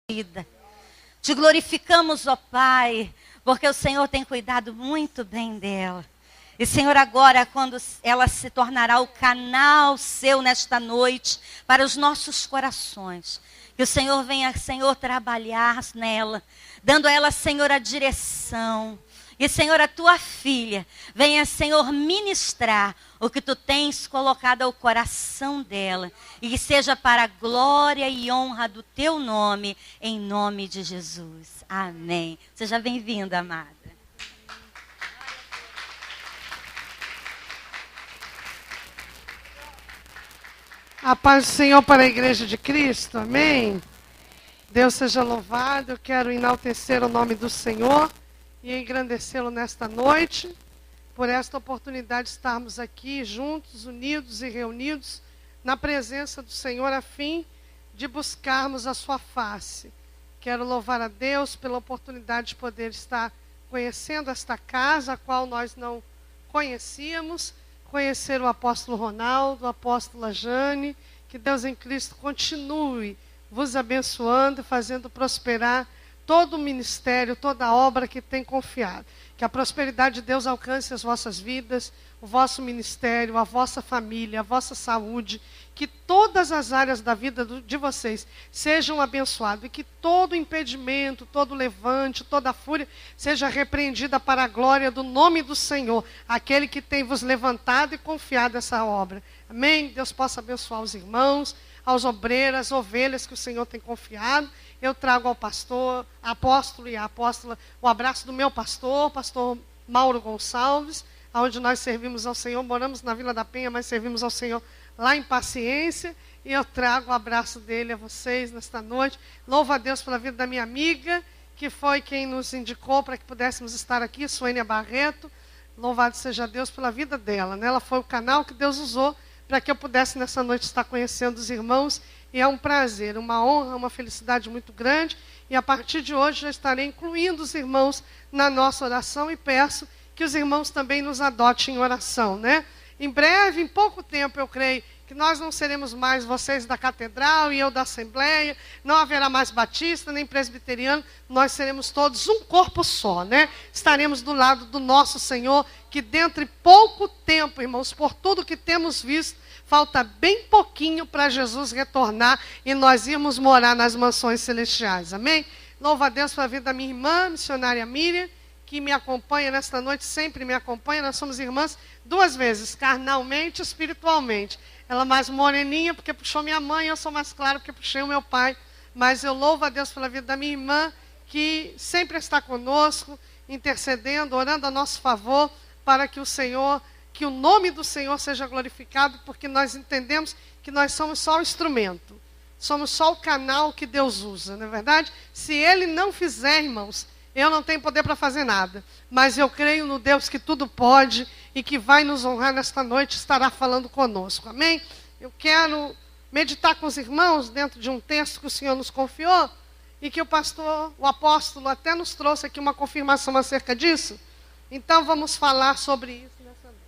vida. Te glorificamos, ó Pai, porque o Senhor tem cuidado muito bem dela. E, Senhor, agora, quando ela se tornará o canal seu nesta noite para os nossos corações, que o Senhor venha, Senhor, trabalhar nela, dando a ela, Senhor, a direção. E, Senhor, a tua filha venha, Senhor, ministrar o que tu tens colocado ao coração dela. E que seja para a glória e honra do teu nome, em nome de Jesus. Amém. Seja bem-vinda, amada. A paz do Senhor para a Igreja de Cristo, amém? Deus seja louvado, eu quero enaltecer o nome do Senhor e engrandecê-lo nesta noite, por esta oportunidade de estarmos aqui juntos, unidos e reunidos na presença do Senhor, a fim de buscarmos a sua face. Quero louvar a Deus pela oportunidade de poder estar conhecendo esta casa, a qual nós não conhecíamos, conhecer o apóstolo Ronaldo, a apóstola Jane, que Deus em Cristo continue vos abençoando e fazendo prosperar todo o ministério, toda a obra que tem confiado. Que a prosperidade de Deus alcance as vossas vidas, o vosso ministério, a vossa família, a vossa saúde, que todas as áreas da vida de vocês sejam abençoadas e que todo impedimento, todo levante, toda fúria seja repreendida para a glória do nome do Senhor, aquele que tem vos levantado e confiado essa obra. Amém? Deus possa abençoar os irmãos, aos obreiros, às ovelhas que o Senhor tem confiado. Eu trago ao pastor, apóstolo e à apóstola, o abraço do meu pastor, pastor Mauro Gonçalves, onde nós servimos ao Senhor, moramos na Vila da Penha, mas servimos ao Senhor lá em Paciência, e eu trago o abraço dele a vocês nesta noite. Louvo a Deus pela vida da minha amiga, que foi quem nos indicou para que pudéssemos estar aqui, Suênia Barreto. Louvado seja Deus pela vida dela, né? Ela foi o canal que Deus usou para que eu pudesse nessa noite estar conhecendo os irmãos, e é um prazer, uma honra, uma felicidade muito grande, e a partir de hoje já estarei incluindo os irmãos na nossa oração, e peço que os irmãos também nos adotem em oração, né? Em breve, em pouco tempo, eu creio que nós não seremos mais vocês da catedral e eu da assembleia, não haverá mais batista nem presbiteriano, nós seremos todos um corpo só, né? Estaremos do lado do nosso Senhor, que dentro de pouco tempo, irmãos, por tudo que temos visto, falta bem pouquinho para Jesus retornar e nós irmos morar nas mansões celestiais, amém? Louva a Deus pela vida da minha irmã, missionária Miriam, que me acompanha nesta noite, sempre me acompanha. Nós somos irmãs duas vezes, carnalmente e espiritualmente. Ela mais moreninha porque puxou minha mãe, eu sou mais clara porque puxei o meu pai. Mas eu louvo a Deus pela vida da minha irmã, que sempre está conosco, intercedendo, orando a nosso favor, para que o Senhor, que o nome do Senhor seja glorificado, porque nós entendemos que nós somos só o instrumento, somos só o canal que Deus usa, não é verdade? Se Ele não fizer, irmãos, eu não tenho poder para fazer nada, mas eu creio no Deus que tudo pode e que vai nos honrar nesta noite, estará falando conosco, amém? Eu quero meditar com os irmãos dentro de um texto que o Senhor nos confiou e que o pastor, o apóstolo até nos trouxe aqui uma confirmação acerca disso. Então vamos falar sobre isso nessa noite.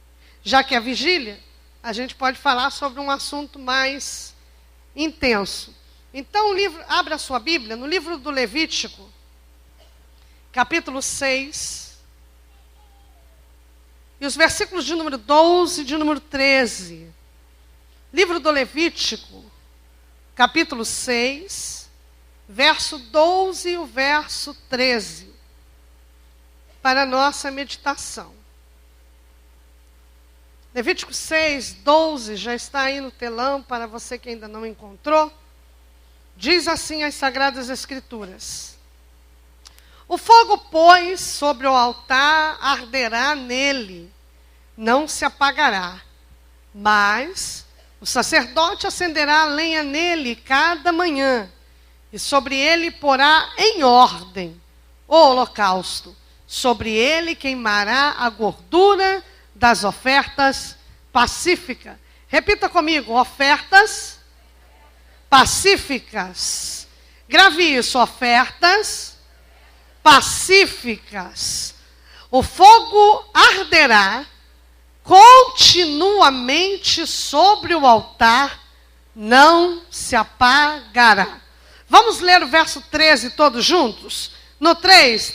Já que é vigília, a gente pode falar sobre um assunto mais intenso. Então abra a sua Bíblia no livro do Levítico, capítulo 6, e os versículos de número 12 e de número 13. Livro do Levítico, capítulo 6, verso 12 e o verso 13, para a nossa meditação. Levítico 6, 12, já está aí no telão para você que ainda não encontrou. Diz assim as Sagradas Escrituras: o fogo, pois, sobre o altar arderá nele, não se apagará. Mas o sacerdote acenderá a lenha nele cada manhã, e sobre ele porá em ordem o holocausto. Sobre ele queimará a gordura das ofertas pacíficas. Repita comigo: ofertas pacíficas. Grave isso: ofertas pacíficas. O fogo arderá continuamente sobre o altar, não se apagará. Vamos ler o verso 13 todos juntos? No 3,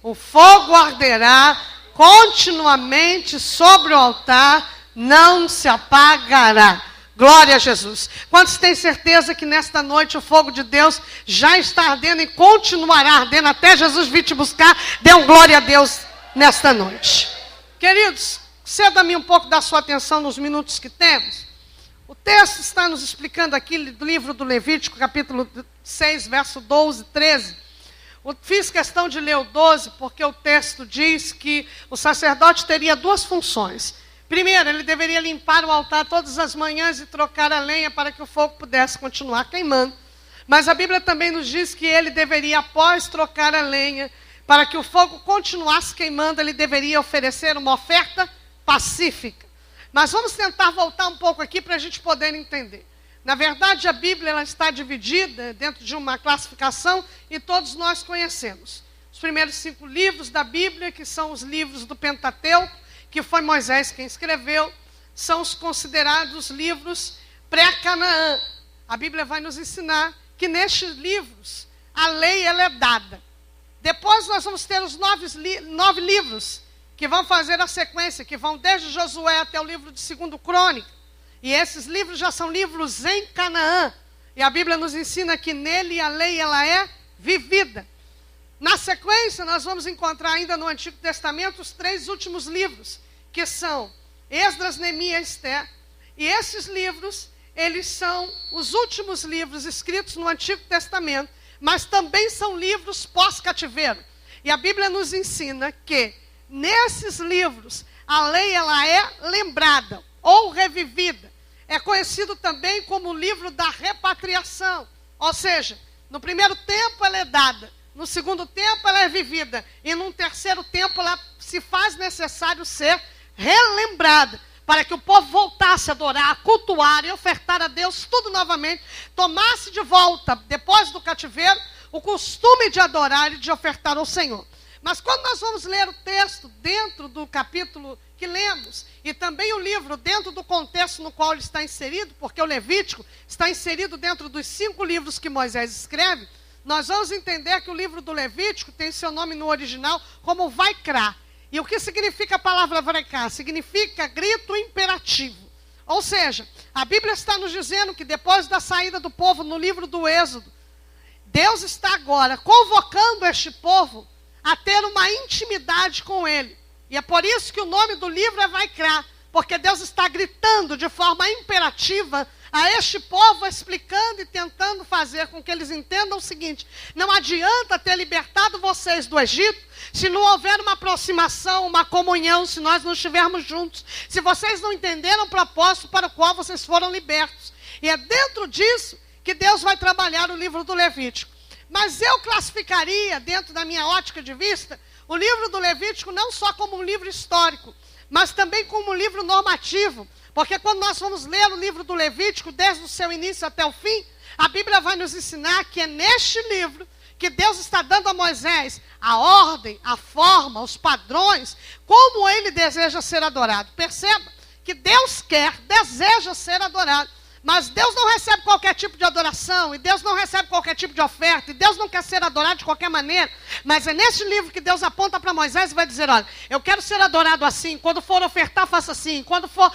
o fogo arderá continuamente sobre o altar, não se apagará. Glória a Jesus. Quantos têm certeza que nesta noite o fogo de Deus já está ardendo e continuará ardendo até Jesus vir te buscar? Dê um glória a Deus nesta noite. Queridos, ceda-me um pouco da sua atenção nos minutos que temos. O texto está nos explicando aqui do livro do Levítico, capítulo 6, verso 12, 13. Fiz questão de ler o 12, porque o texto diz que o sacerdote teria duas funções. Primeiro, ele deveria limpar o altar todas as manhãs e trocar a lenha para que o fogo pudesse continuar queimando. Mas a Bíblia também nos diz que ele deveria, após trocar a lenha, para que o fogo continuasse queimando, ele deveria oferecer uma oferta pacífica. Mas vamos tentar voltar um pouco aqui para a gente poder entender. Na verdade, a Bíblia ela está dividida dentro de uma classificação e todos nós conhecemos. Os primeiros 5 livros da Bíblia, que são os livros do Pentateuco, que foi Moisés quem escreveu, são os considerados livros pré-Canaã. A Bíblia vai nos ensinar que nestes livros a lei ela é dada. Depois nós vamos ter os 9 livros que vão fazer a sequência, que vão desde Josué até o livro de 2 Crônica. E esses livros já são livros em Canaã. E a Bíblia nos ensina que nele a lei ela é vivida. Na sequência, nós vamos encontrar ainda no Antigo Testamento os 3 últimos livros, que são Esdras, Neemias e Esther. E esses livros, eles são os últimos livros escritos no Antigo Testamento, mas também são livros pós-cativeiro. E a Bíblia nos ensina que nesses livros a lei ela é lembrada ou revivida. É conhecido também como o livro da repatriação. Ou seja, no primeiro tempo ela é dada. No segundo tempo ela é vivida. E num terceiro tempo ela se faz necessário ser relembrada. Para que o povo voltasse a adorar, a cultuar e ofertar a Deus tudo novamente. Tomasse de volta, depois do cativeiro, o costume de adorar e de ofertar ao Senhor. Mas quando nós vamos ler o texto dentro do capítulo que lemos, e também o livro dentro do contexto no qual ele está inserido, porque o Levítico está inserido dentro dos 5 livros que Moisés escreve, nós vamos entender que o livro do Levítico tem seu nome no original como Vaikra. E o que significa a palavra Vaikra? Significa grito imperativo. Ou seja, a Bíblia está nos dizendo que depois da saída do povo no livro do Êxodo, Deus está agora convocando este povo a ter uma intimidade com ele. E é por isso que o nome do livro é Vaikra, porque Deus está gritando de forma imperativa a este povo, explicando e tentando fazer com que eles entendam o seguinte: não adianta ter libertado vocês do Egito se não houver uma aproximação, uma comunhão, se nós não estivermos juntos, se vocês não entenderam o propósito para o qual vocês foram libertos. E é dentro disso que Deus vai trabalhar o livro do Levítico. Mas eu classificaria, dentro da minha ótica de vista, o livro do Levítico não só como um livro histórico, mas também como um livro normativo. Porque quando nós vamos ler o livro do Levítico, desde o seu início até o fim, a Bíblia vai nos ensinar que é neste livro que Deus está dando a Moisés a ordem, a forma, os padrões, como ele deseja ser adorado. Perceba que Deus deseja ser adorado. Mas Deus não recebe qualquer tipo de adoração, e Deus não recebe qualquer tipo de oferta, e Deus não quer ser adorado de qualquer maneira. Mas é neste livro que Deus aponta para Moisés e vai dizer: olha, eu quero ser adorado assim, quando for ofertar, faça assim, quando for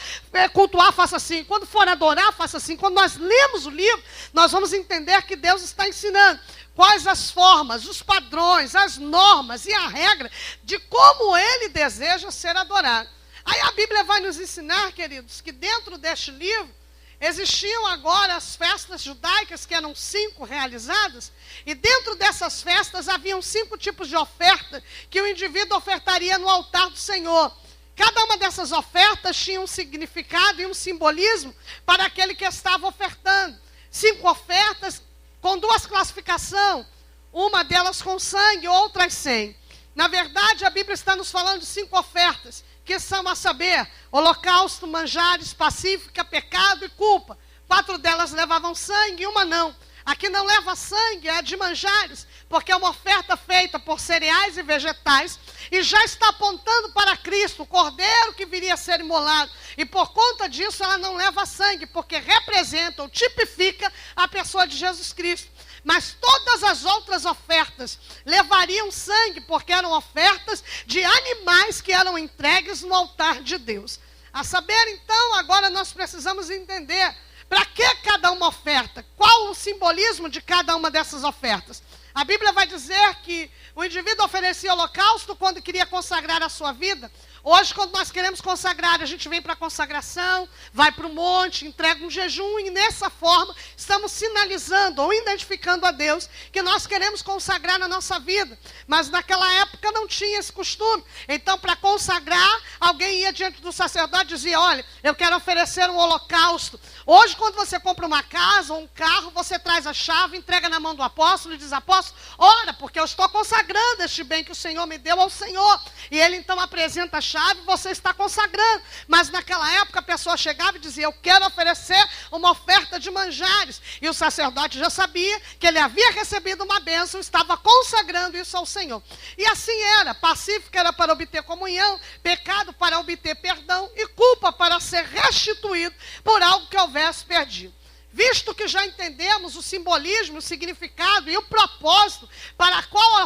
cultuar, faça assim, quando for adorar, faça assim. Quando nós lemos o livro, nós vamos entender que Deus está ensinando quais as formas, os padrões, as normas e a regra de como ele deseja ser adorado. Aí a Bíblia vai nos ensinar, queridos, que dentro deste livro existiam agora as festas judaicas, que eram 5 realizadas, e dentro dessas festas haviam 5 tipos de oferta que o indivíduo ofertaria no altar do Senhor. Cada uma dessas ofertas tinha um significado e um simbolismo para aquele que estava ofertando. 5 ofertas com 2 classificações, uma delas com sangue, outras sem. Na verdade, a Bíblia está nos falando de 5 ofertas, que são, a saber, holocausto, manjares, pacífica, pecado e culpa. 4 delas levavam sangue e uma não. A que não leva sangue é a de manjares, porque é uma oferta feita por cereais e vegetais, e já está apontando para Cristo, o cordeiro que viria a ser imolado. E por conta disso ela não leva sangue, porque representa ou tipifica a pessoa de Jesus Cristo. mas todas as outras ofertas levariam sangue, porque eram ofertas de animais que eram entregues no altar de Deus. A saber, então, agora nós precisamos entender para que cada uma oferta, qual o simbolismo de cada uma dessas ofertas. A Bíblia vai dizer que o indivíduo oferecia holocausto quando queria consagrar a sua vida. Hoje, quando nós queremos consagrar, a gente vem para a consagração, vai para o monte, entrega um jejum, e nessa forma estamos sinalizando ou identificando a Deus que nós queremos consagrar na nossa vida. Mas naquela época não tinha esse costume. Então, para consagrar, alguém ia diante do sacerdote e dizia: olha, eu quero oferecer um holocausto. Hoje, quando você compra uma casa ou um carro, você traz a chave, entrega na mão do apóstolo e diz: apóstolo, ora, porque eu estou consagrando este bem que o Senhor me deu ao Senhor. E ele então apresenta a chave, você está consagrando. Mas naquela época a pessoa chegava e dizia: eu quero oferecer uma oferta de manjares. E o sacerdote já sabia que ele havia recebido uma bênção, estava consagrando isso ao Senhor. E assim era: pacífico era para obter comunhão, pecado para obter perdão e culpa para ser restituído por algo que houvesse perdido. Visto que já entendemos o simbolismo, o significado e o propósito para qual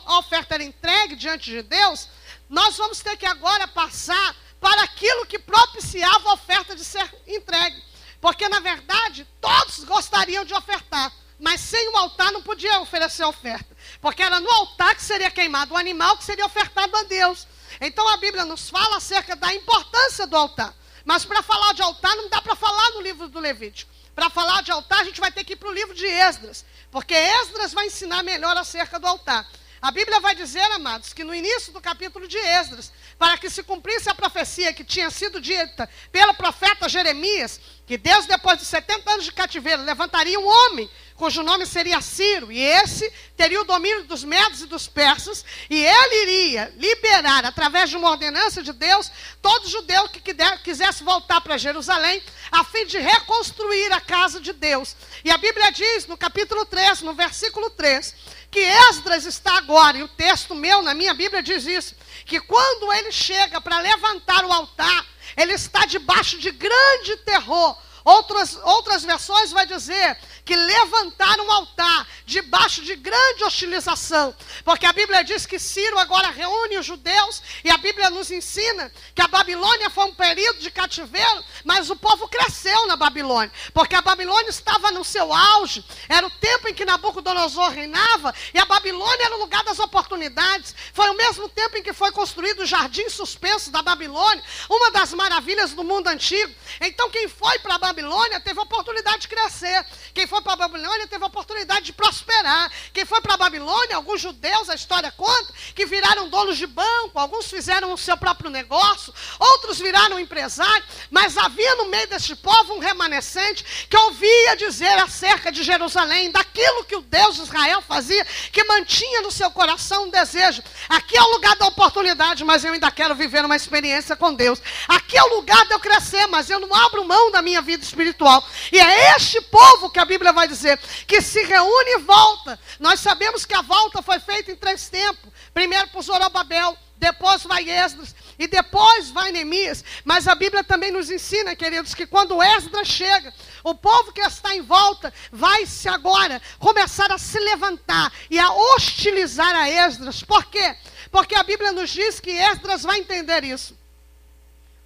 a oferta era entregue diante de Deus, nós vamos ter que agora passar para aquilo que propiciava a oferta de ser entregue. Porque, na verdade, todos gostariam de ofertar, mas sem o altar não podia oferecer oferta. Porque era no altar que seria queimado o animal que seria ofertado a Deus. Então a Bíblia nos fala acerca da importância do altar. Mas para falar de altar não dá para falar no livro do Levítico. Para falar de altar a gente vai ter que ir para o livro de Esdras. Porque Esdras vai ensinar melhor acerca do altar. A Bíblia vai dizer, amados, que no início do capítulo de Esdras, para que se cumprisse a profecia que tinha sido dita pelo profeta Jeremias, que Deus, depois de 70 anos de cativeiro, levantaria um homem, cujo nome seria Ciro, e esse teria o domínio dos medos e dos persas, e ele iria liberar, através de uma ordenança de Deus, todo judeu que quisesse voltar para Jerusalém, a fim de reconstruir a casa de Deus. E a Bíblia diz, no capítulo 3, no versículo 3, que Esdras está agora, e o texto meu, na minha Bíblia, diz isso, que quando ele chega para levantar o altar, ele está debaixo de grande terror. Outras versões vai dizer que levantaram um altar debaixo de grande hostilização. Porque a Bíblia diz que Ciro agora reúne os judeus, e a Bíblia nos ensina que a Babilônia foi um período de cativeiro, mas o povo cresceu na Babilônia. Porque a Babilônia estava no seu auge, era o tempo em que Nabucodonosor reinava, e a Babilônia era o lugar das oportunidades. Foi o mesmo tempo em que foi construído o Jardim Suspenso da Babilônia, uma das maravilhas do mundo antigo. Então quem foi para a Babilônia teve a oportunidade de crescer. Quem foi para a Babilônia teve a oportunidade de prosperar. Quem foi para a Babilônia, alguns judeus, a história conta, que viraram donos de banco, alguns fizeram o seu próprio negócio, outros viraram empresários, mas havia no meio deste povo um remanescente que ouvia dizer acerca de Jerusalém, daquilo que o Deus de Israel fazia, que mantinha no seu coração um desejo. Aqui é o lugar da oportunidade, mas eu ainda quero viver uma experiência com Deus. Aqui é o lugar de eu crescer, mas eu não abro mão da minha vida espiritual. E é este povo que a Bíblia vai dizer que se reúne e volta. Nós sabemos que a volta foi feita em 3 tempos. Primeiro por Zorobabel, depois vai Esdras e depois vai Neemias. Mas a Bíblia também nos ensina, queridos, que quando Esdras chega, o povo que está em volta vai-se agora começar a se levantar e a hostilizar a Esdras. Por quê? Porque a Bíblia nos diz que Esdras vai entender isso.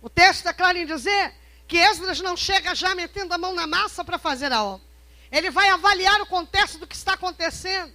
O texto é claro em dizer que Esdras não chega já metendo a mão na massa para fazer a obra. Ele vai avaliar o contexto do que está acontecendo.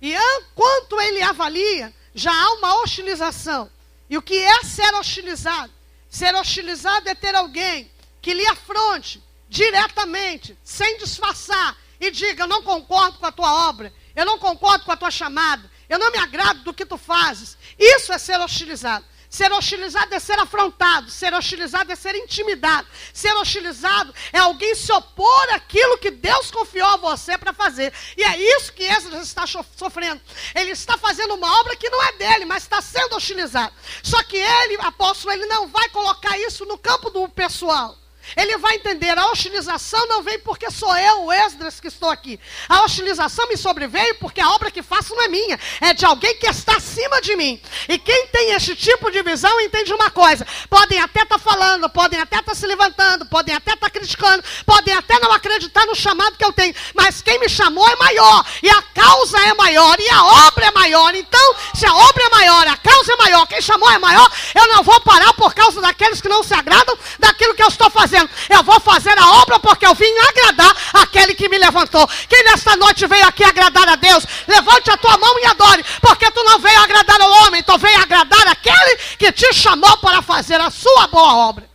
E enquanto ele avalia, já há uma hostilização. E o que é ser hostilizado? Ser hostilizado é ter alguém que lhe afronte diretamente, sem disfarçar, e diga: eu não concordo com a tua obra, eu não concordo com a tua chamada, eu não me agrado do que tu fazes. Isso é ser hostilizado. Ser hostilizado é ser afrontado, ser hostilizado é ser intimidado, ser hostilizado é alguém se opor àquilo que Deus confiou a você para fazer. E é isso que Esdras está sofrendo. Ele está fazendo uma obra que não é dele, mas está sendo hostilizado. Só que ele, apóstolo, ele não vai colocar isso no campo do pessoal. Ele vai entender, a hostilização não vem porque sou eu, o Esdras, que estou aqui. A hostilização me sobreveio porque a obra que faço não é minha, é de alguém que está acima de mim. E quem tem este tipo de visão entende uma coisa: podem até estar falando, podem até estar se levantando, podem até estar criticando, podem até não acreditar no chamado que eu tenho, mas quem me chamou é maior, e a causa é maior, e a obra é maior. Então, se a obra é maior, a causa é maior, quem chamou é maior, eu não vou parar por causa daqueles que não se agradam daquilo que eu estou fazendo. Eu vou fazer a obra porque eu vim agradar aquele que me levantou. Quem nesta noite veio aqui agradar a Deus, levante a tua mão e adore, porque tu não veio agradar o homem, tu veio agradar aquele que te chamou para fazer a sua boa obra.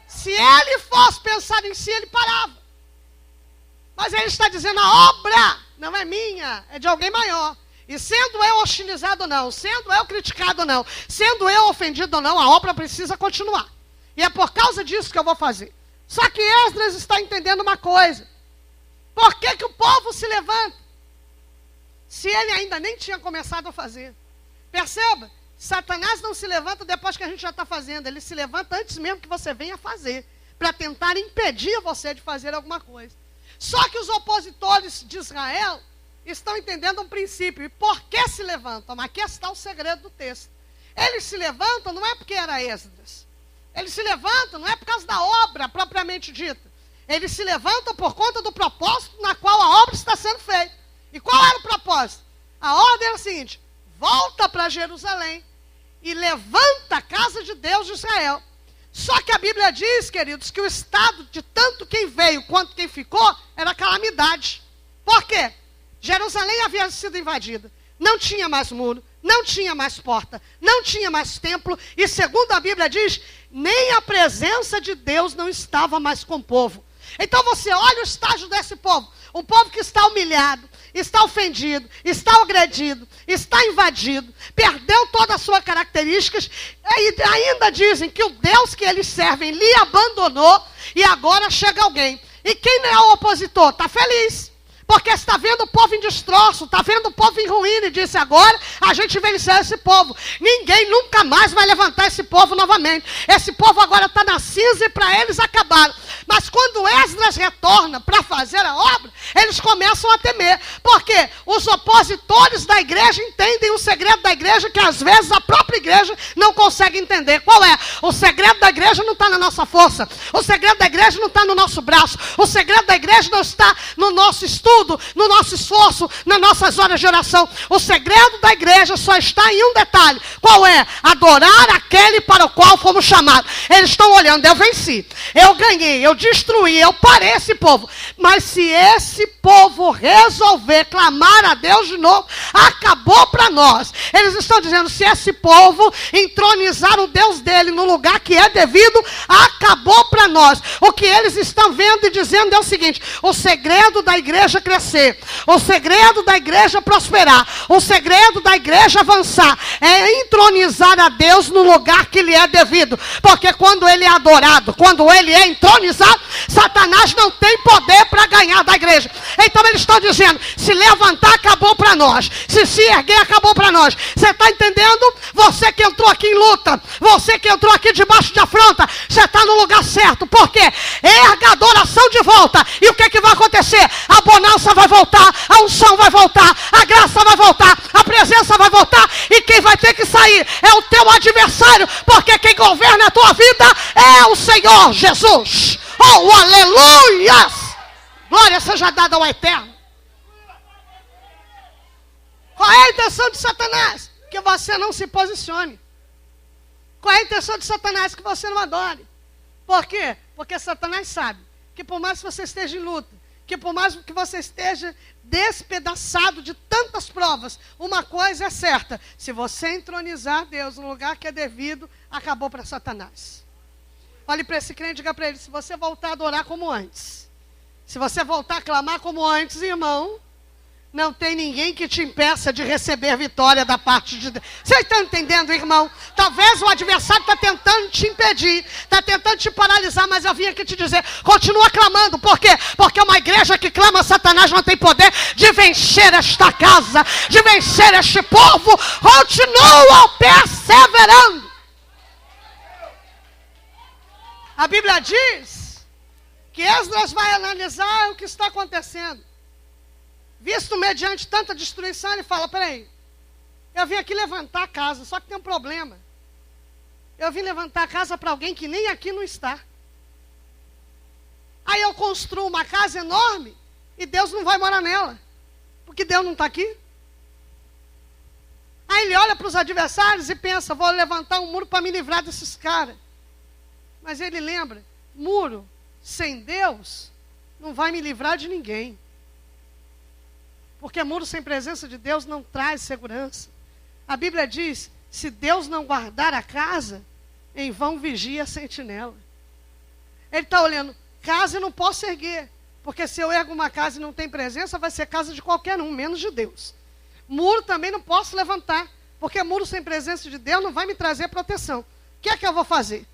Se ele fosse pensar em si, ele parava. Mas ele está dizendo, a obra não é minha, é de alguém maior. E sendo eu hostilizado ou não, sendo eu criticado ou não, sendo eu ofendido ou não, a obra precisa continuar. E é por causa disso que eu vou fazer. Só que Esdras está entendendo uma coisa. Por que que o povo se levanta? Se ele ainda nem tinha começado a fazer. Perceba, Satanás não se levanta depois que a gente já está fazendo. Ele se levanta antes mesmo que você venha fazer, para tentar impedir você de fazer alguma coisa. Só que os opositores de Israel estão entendendo um princípio. E por que se levantam? Mas aqui está o segredo do texto. Eles se levantam não é porque era Esdras. Eles se levantam não é por causa da obra propriamente dita. Eles se levantam por conta do propósito na qual a obra está sendo feita. E qual era o propósito? A ordem era a seguinte: volta para Jerusalém e levanta a casa de Deus de Israel. Só que a Bíblia diz, queridos, que o estado de tanto quem veio quanto quem ficou era calamidade. Por quê? Jerusalém havia sido invadida. Não tinha mais muro, não tinha mais porta, não tinha mais templo. E segundo a Bíblia diz, nem a presença de Deus não estava mais com o povo. Então você olha o estágio desse povo. Um povo que está humilhado, está ofendido, está agredido, está invadido, perdeu todas as suas características. E ainda dizem que o Deus que eles servem lhe abandonou e agora chega alguém. E quem não é o opositor? Está feliz. Porque está vendo o povo em destroço, está vendo o povo em ruína, e disse, agora a gente venceu esse povo. Ninguém nunca mais vai levantar esse povo novamente. Esse povo agora está na cinza e para eles acabaram. Mas quando Esdras retorna para fazer a obra, eles começam a temer. Porque os opositores da igreja entendem o segredo da igreja que às vezes a própria igreja não consegue entender. Qual é? O segredo da igreja não está na nossa força. O segredo da igreja não está no nosso braço. O segredo da igreja não está no nosso estudo, no nosso esforço, nas nossas horas de oração. O segredo da igreja só está em um detalhe. Qual é? Adorar aquele para o qual fomos chamados. Eles estão olhando, eu venci, eu ganhei, eu destruí, eu parei esse povo. Mas se esse povo resolver clamar a Deus de novo, acabou para nós. Eles estão dizendo, se esse povo entronizar o Deus dele no lugar que é devido, acabou para nós. O que eles estão vendo e dizendo é o seguinte: o segredo da igreja crescer, o segredo da igreja prosperar, o segredo da igreja avançar é entronizar a Deus no lugar que lhe é devido. Porque quando ele é adorado, quando ele é entronizado, Satanás não tem poder para ganhar da igreja. Então eles estão dizendo, se levantar acabou para nós, se erguer acabou para nós. Você está entendendo? Você que entrou aqui em luta, você que entrou aqui debaixo de afronta, você está no lugar certo. Por quê? Erga a adoração de volta. E o que que vai acontecer? A bonança vai voltar, a unção vai voltar, a graça vai voltar, a presença vai voltar, e quem vai ter que sair é o teu adversário, porque quem governa a tua vida é o Senhor Jesus. Oh, aleluias! Glória seja dada ao Eterno. Qual é a intenção de Satanás? Que você não se posicione. Qual é a intenção de Satanás? Que você não adore. Por quê? Porque Satanás sabe que por mais que você esteja em luta, que por mais que você esteja despedaçado de tantas provas, uma coisa é certa: se você entronizar Deus no lugar que é devido, acabou para Satanás. Olhe para esse crente e diga para ele, se você voltar a adorar como antes, se você voltar a clamar como antes, irmão, não tem ninguém que te impeça de receber vitória da parte de Deus. Você está entendendo, irmão? Talvez o adversário está tentando te impedir, está tentando te paralisar, mas eu vim aqui te dizer, continua clamando. Por quê? Porque uma igreja que clama, Satanás não tem poder de vencer esta casa, de vencer este povo. Continua perseverando. A Bíblia diz que Esdras vai analisar o que está acontecendo. Visto mediante tanta destruição, ele fala, peraí, eu vim aqui levantar a casa, só que tem um problema. Eu vim levantar a casa para alguém que nem aqui não está. Aí eu construo uma casa enorme e Deus não vai morar nela, porque Deus não está aqui. Aí ele olha para os adversários e pensa, vou levantar um muro para me livrar desses caras. Mas ele lembra, muro sem Deus não vai me livrar de ninguém. Porque muro sem presença de Deus não traz segurança. A Bíblia diz, se Deus não guardar a casa, em vão vigia a sentinela. Ele está olhando, casa eu não posso erguer. Porque se eu ergo uma casa e não tem presença, vai ser casa de qualquer um, menos de Deus. Muro também não posso levantar. Porque muro sem presença de Deus não vai me trazer proteção. O que é que eu vou fazer?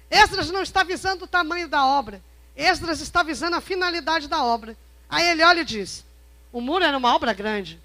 Esdras não está visando o tamanho da obra. Esdras está visando a finalidade da obra. Aí ele olha e diz, o muro era uma obra grande.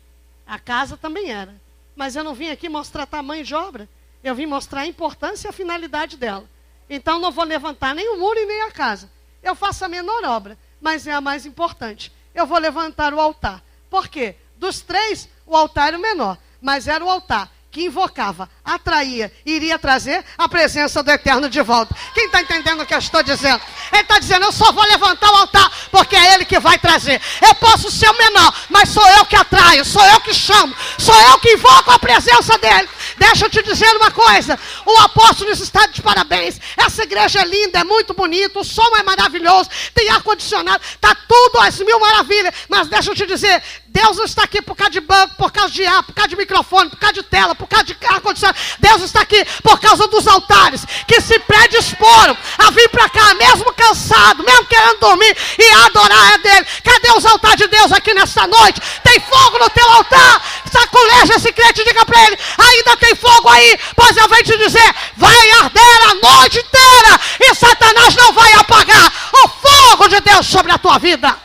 A casa também era. Mas eu não vim aqui mostrar tamanho de obra. Eu vim mostrar a importância e a finalidade dela. Então não vou levantar nem o muro e nem a casa. Eu faço a menor obra, mas é a mais importante. Eu vou levantar o altar. Por quê? Dos três, o altar era o menor. Mas era o altar que invocava, atraía, iria trazer a presença do Eterno de volta. Quem está entendendo o que eu estou dizendo? Ele está dizendo, eu só vou levantar o altar, porque é Ele que vai trazer. Eu posso ser o menor, mas sou eu que atraio, sou eu que chamo, sou eu que invoco a presença dEle. Deixa eu te dizer uma coisa, o apóstolo está de parabéns. Essa igreja é linda, é muito bonita, o som é maravilhoso, tem ar-condicionado, está tudo às mil maravilhas. Mas deixa eu te dizer, Deus não está aqui por causa de banco, por causa de ar, por causa de microfone, por causa de tela, por causa de ar-condicionado. Deus está aqui por causa dos altares que se predisporam a vir para cá, mesmo cansado, mesmo querendo dormir e adorar a dele. Cadê os altares de Deus aqui nessa noite? Tem fogo no teu altar? Saculeja esse crente e diga para ele, ainda tem fogo aí? Pois eu venho te dizer, vai arder a noite inteira e Satanás não vai apagar o fogo de Deus sobre a tua vida.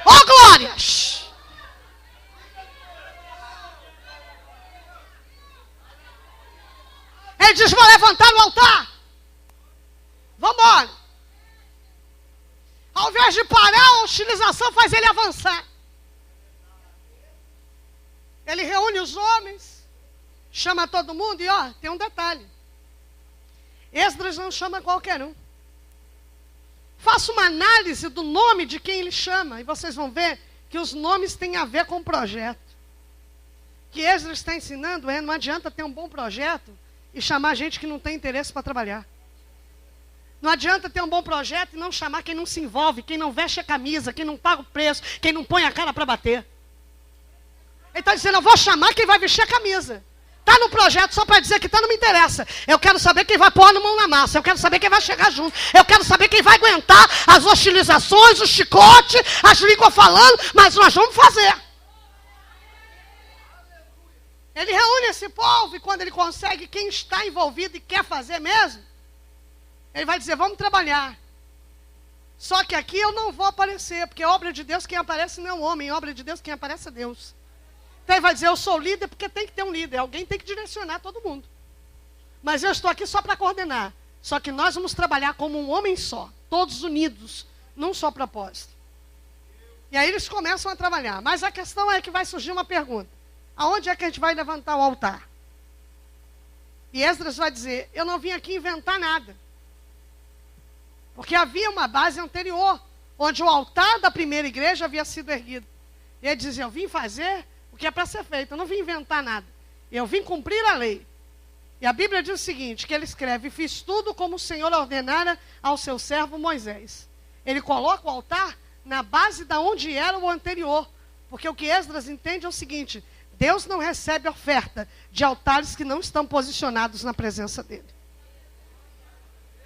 Oh, glórias! Ele diz, vou levantar o altar. Vamos embora. Ao invés de parar, a hostilização faz ele avançar. Ele reúne os homens, chama todo mundo e ó, tem um detalhe. Esdras não chama qualquer um. Faça uma análise do nome de quem ele chama e vocês vão ver que os nomes têm a ver com o projeto. O que Esdras está ensinando é, não adianta ter um bom projeto e chamar gente que não tem interesse para trabalhar. Não adianta ter um bom projeto e não chamar quem não se envolve, quem não veste a camisa, quem não paga o preço, quem não põe a cara para bater. Ele está dizendo, eu vou chamar quem vai vestir a camisa. Está no projeto só para dizer que não me interessa. Eu quero saber quem vai pôr a mão na massa. Eu quero saber quem vai chegar junto. Eu quero saber quem vai aguentar as hostilizações, o chicote, as línguas falando, mas nós vamos fazer. Ele reúne esse povo e quando ele consegue quem está envolvido e quer fazer mesmo, ele vai dizer, vamos trabalhar. Só que aqui eu não vou aparecer, porque obra de Deus quem aparece não é um homem, obra de Deus quem aparece é Deus. Então ele vai dizer, eu sou líder porque tem que ter um líder, alguém tem que direcionar todo mundo. Mas eu estou aqui só para coordenar. Só que nós vamos trabalhar como um homem só, todos unidos, num só propósito. E aí eles começam a trabalhar. Mas a questão é que vai surgir uma pergunta. Aonde é que a gente vai levantar o altar? E Esdras vai dizer, eu não vim aqui inventar nada. Porque havia uma base anterior, onde o altar da primeira igreja havia sido erguido. E ele dizia, eu vim fazer o que é para ser feito, eu não vim inventar nada. Eu vim cumprir a lei. E a Bíblia diz o seguinte, que ele escreve, fiz tudo como o Senhor ordenara ao seu servo Moisés. Ele coloca o altar na base da onde era o anterior. Porque o que Esdras entende é o seguinte, Deus não recebe oferta de altares que não estão posicionados na presença dele.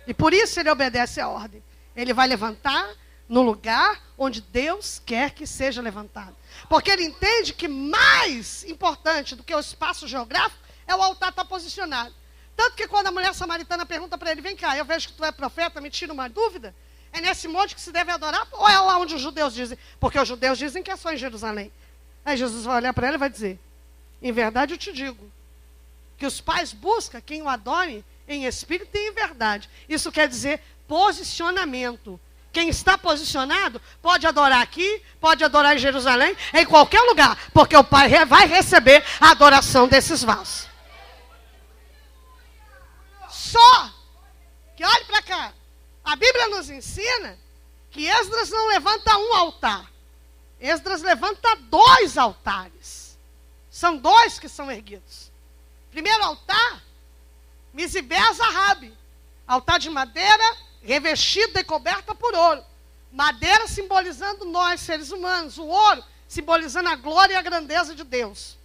E por isso ele obedece à ordem. Ele vai levantar no lugar onde Deus quer que seja levantado. Porque ele entende que mais importante do que o espaço geográfico é o altar estar posicionado. Tanto que quando a mulher samaritana pergunta para ele, vem cá, eu vejo que tu é profeta, me tira uma dúvida. É nesse monte que se deve adorar ou é lá onde os judeus dizem? Porque os judeus dizem que é só em Jerusalém. Aí Jesus vai olhar para ela e vai dizer, em verdade eu te digo, que os pais buscam quem o adore em espírito e em verdade. Isso quer dizer posicionamento. Quem está posicionado pode adorar aqui, pode adorar em Jerusalém, em qualquer lugar, porque o Pai vai receber a adoração desses vasos. Só que olhe para cá, a Bíblia nos ensina que Esdras não levanta um altar, Esdras levanta 2 altares. São 2 que são erguidos. Primeiro altar, Misibé Azarrabe, altar de madeira, revestida e coberta por ouro. Madeira simbolizando nós, seres humanos. O ouro simbolizando a glória e a grandeza de Deus.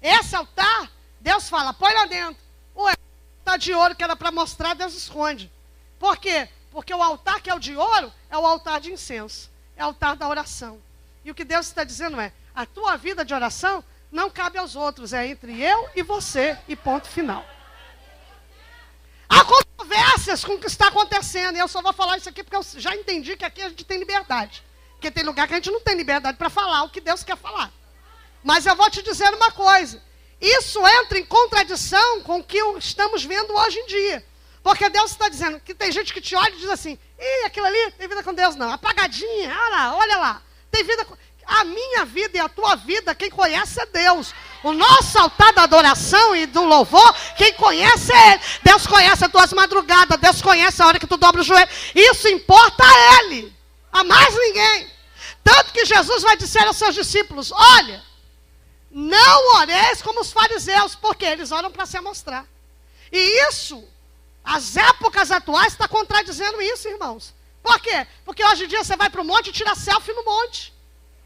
Esse altar, Deus fala, põe lá dentro. Ué, altar de ouro que era para mostrar, Deus esconde. Por quê? Porque o altar que é o de ouro é o altar de incenso. É o altar da oração. E o que Deus está dizendo é, a tua vida de oração não cabe aos outros. É entre eu e você e ponto final. Há controvérsias com o que está acontecendo. E eu só vou falar isso aqui porque eu já entendi que aqui a gente tem liberdade. Porque tem lugar que a gente não tem liberdade para falar o que Deus quer falar. Mas eu vou te dizer uma coisa. Isso entra em contradição com o que estamos vendo hoje em dia. Porque Deus está dizendo que tem gente que te olha e diz assim, ih, aquilo ali tem vida com Deus não. Apagadinha, olha lá. Tem vida com... A minha vida e a tua vida, quem conhece é Deus. O nosso altar da adoração e do louvor, quem conhece é Ele. Deus conhece as tuas madrugadas, Deus conhece a hora que tu dobra o joelho. Isso importa a Ele, a mais ninguém. Tanto que Jesus vai dizer aos seus discípulos, olha, não oreis como os fariseus, porque eles oram para se amostrar. E isso, as épocas atuais estão contradizendo isso, irmãos. Por quê? Porque hoje em dia você vai para o monte e tira selfie no monte.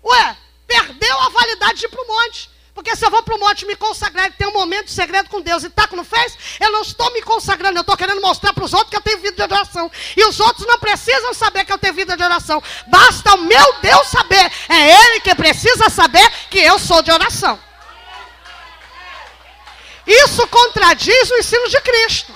Ué, perdeu a validade de ir para o monte. Porque se eu vou para o monte me consagrar e ter um momento de segredo com Deus e tá que não fez, eu não estou me consagrando, eu estou querendo mostrar para os outros que eu tenho vida de oração. E os outros não precisam saber que eu tenho vida de oração. Basta o meu Deus saber. É Ele que precisa saber que eu sou de oração. Isso contradiz o ensino de Cristo.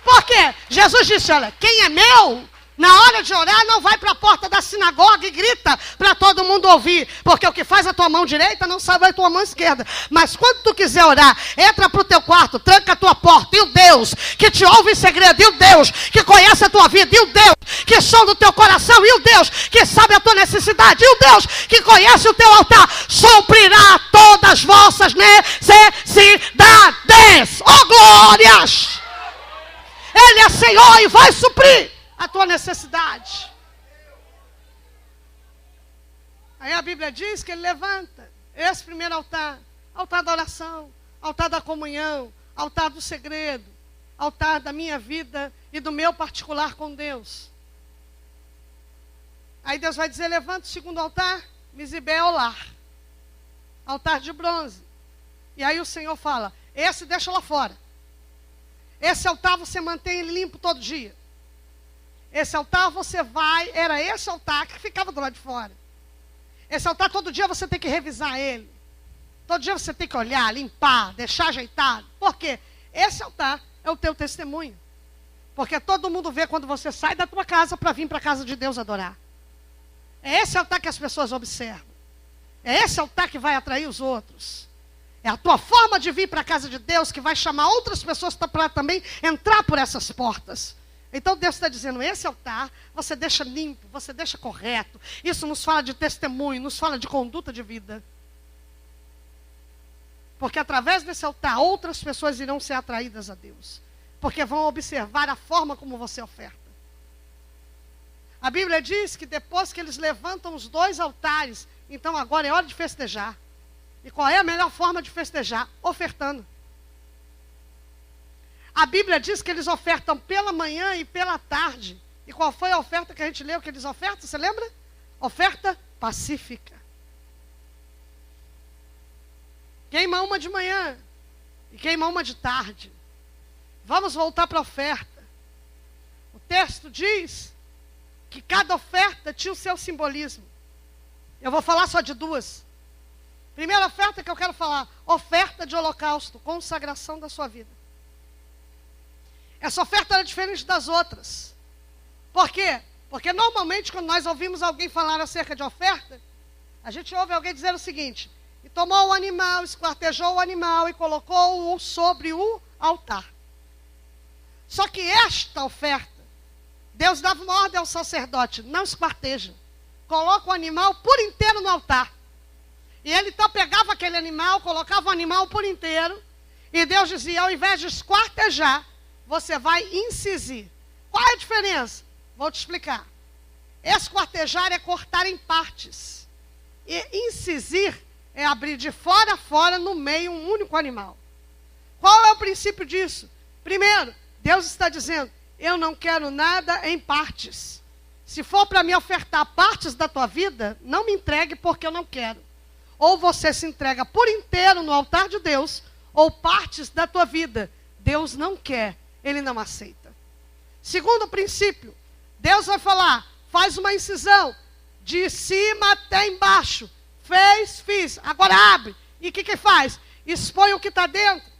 Por quê? Jesus disse, olha, quem é meu... Na hora de orar, não vai para a porta da sinagoga e grita para todo mundo ouvir. Porque o que faz a tua mão direita não sabe a tua mão esquerda. Mas quando tu quiser orar, entra para o teu quarto, tranca a tua porta. E o Deus que te ouve em segredo, e o Deus que conhece a tua vida, e o Deus que sonda o teu coração, e o Deus que sabe a tua necessidade, e o Deus que conhece o teu altar, suprirá todas as vossas necessidades. Oh, glórias! Ele é Senhor e vai suprir a tua necessidade. Aí a Bíblia diz que ele levanta esse primeiro altar, altar da oração, altar da comunhão, altar do segredo, altar da minha vida e do meu particular com Deus. Aí Deus vai dizer, levanta o segundo altar, Misibé Olar, altar de bronze. E aí o Senhor fala, esse deixa lá fora. Esse altar você mantém ele limpo todo dia. Esse altar você vai, era esse altar que ficava do lado de fora. Esse altar todo dia você tem que revisar ele. Todo dia você tem que olhar, limpar, deixar ajeitado. Por quê? Esse altar é o teu testemunho. Porque todo mundo vê quando você sai da tua casa para vir para a casa de Deus adorar. É esse altar que as pessoas observam. É esse altar que vai atrair os outros. É a tua forma de vir para a casa de Deus que vai chamar outras pessoas para também entrar por essas portas. Então Deus está dizendo, esse altar você deixa limpo, você deixa correto. Isso nos fala de testemunho, nos fala de conduta de vida. Porque através desse altar, outras pessoas irão ser atraídas a Deus. Porque vão observar a forma como você oferta. A Bíblia diz que depois que eles levantam os 2 altares, então agora é hora de festejar. E qual é a melhor forma de festejar? Ofertando. A Bíblia diz que eles ofertam pela manhã e pela tarde. E qual foi a oferta que a gente leu que eles ofertam? Você lembra? Oferta pacífica. Queima uma de manhã e queima uma de tarde. Vamos voltar para a oferta. O texto diz que cada oferta tinha o seu simbolismo. Eu vou falar só de 2. Primeira oferta que eu quero falar, oferta de holocausto, consagração da sua vida. Essa oferta era diferente das outras. Por quê? Porque normalmente quando nós ouvimos alguém falar acerca de oferta, a gente ouve alguém dizer o seguinte, e tomou o animal, esquartejou o animal e colocou-o sobre o altar. Só que esta oferta, Deus dava uma ordem ao sacerdote: não esquarteja, coloca o animal por inteiro no altar. E ele então pegava aquele animal, colocava o animal por inteiro, e Deus dizia: ao invés de esquartejar, você vai incisir. Qual é a diferença? Vou te explicar. Esquartejar é cortar em partes. E incisir é abrir de fora a fora, no meio, um único animal. Qual é o princípio disso? Primeiro, Deus está dizendo: eu não quero nada em partes. Se for para me ofertar partes da tua vida, não me entregue porque eu não quero. Ou você se entrega por inteiro no altar de Deus, ou partes da tua vida. Deus não quer, Ele não aceita. Segundo princípio, Deus vai falar: faz uma incisão, de cima até embaixo. Fiz. Agora abre. E o que faz? Expõe o que está dentro.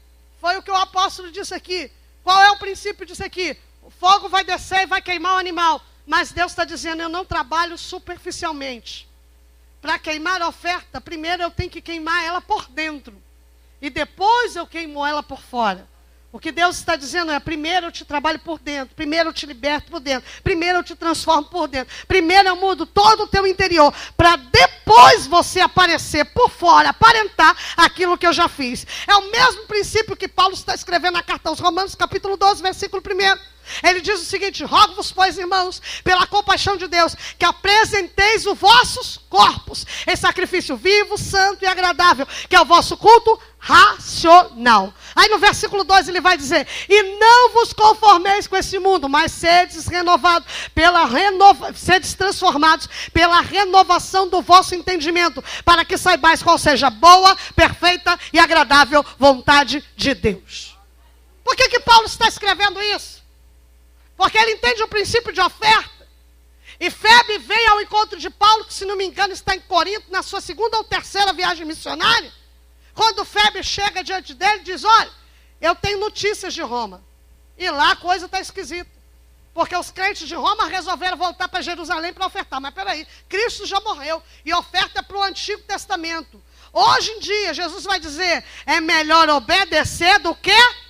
Foi o que o apóstolo disse aqui. Qual é o princípio disso aqui? O fogo vai descer e vai queimar o animal. Mas Deus está dizendo: eu não trabalho superficialmente. Para queimar a oferta, primeiro eu tenho que queimar ela por dentro. E depois eu queimo ela por fora. O que Deus está dizendo é: primeiro eu te trabalho por dentro, primeiro eu te liberto por dentro, primeiro eu te transformo por dentro, primeiro eu mudo todo o teu interior, para depois você aparecer por fora, aparentar aquilo que eu já fiz. É o mesmo princípio que Paulo está escrevendo na carta aos Romanos, capítulo 12, versículo 1. Ele diz o seguinte: rogo-vos, pois, irmãos, pela compaixão de Deus, que apresenteis os vossos corpos em sacrifício vivo, santo e agradável, que é o vosso culto racional. Aí no versículo 2 ele vai dizer: e não vos conformeis com esse mundo, mas sedes renovados sedes transformados pela renovação do vosso entendimento, para que saibais qual seja a boa, perfeita e agradável vontade de Deus. Por que Paulo está escrevendo isso? Porque ele entende o princípio de oferta. E Febe vem ao encontro de Paulo, que se não me engano está em Corinto, na sua segunda ou terceira viagem missionária. Quando Febe chega diante dele, diz: olha, eu tenho notícias de Roma. E lá a coisa está esquisita. Porque os crentes de Roma resolveram voltar para Jerusalém para ofertar. Mas peraí, Cristo já morreu. E oferta é para o Antigo Testamento. Hoje em dia, Jesus vai dizer: é melhor obedecer do que...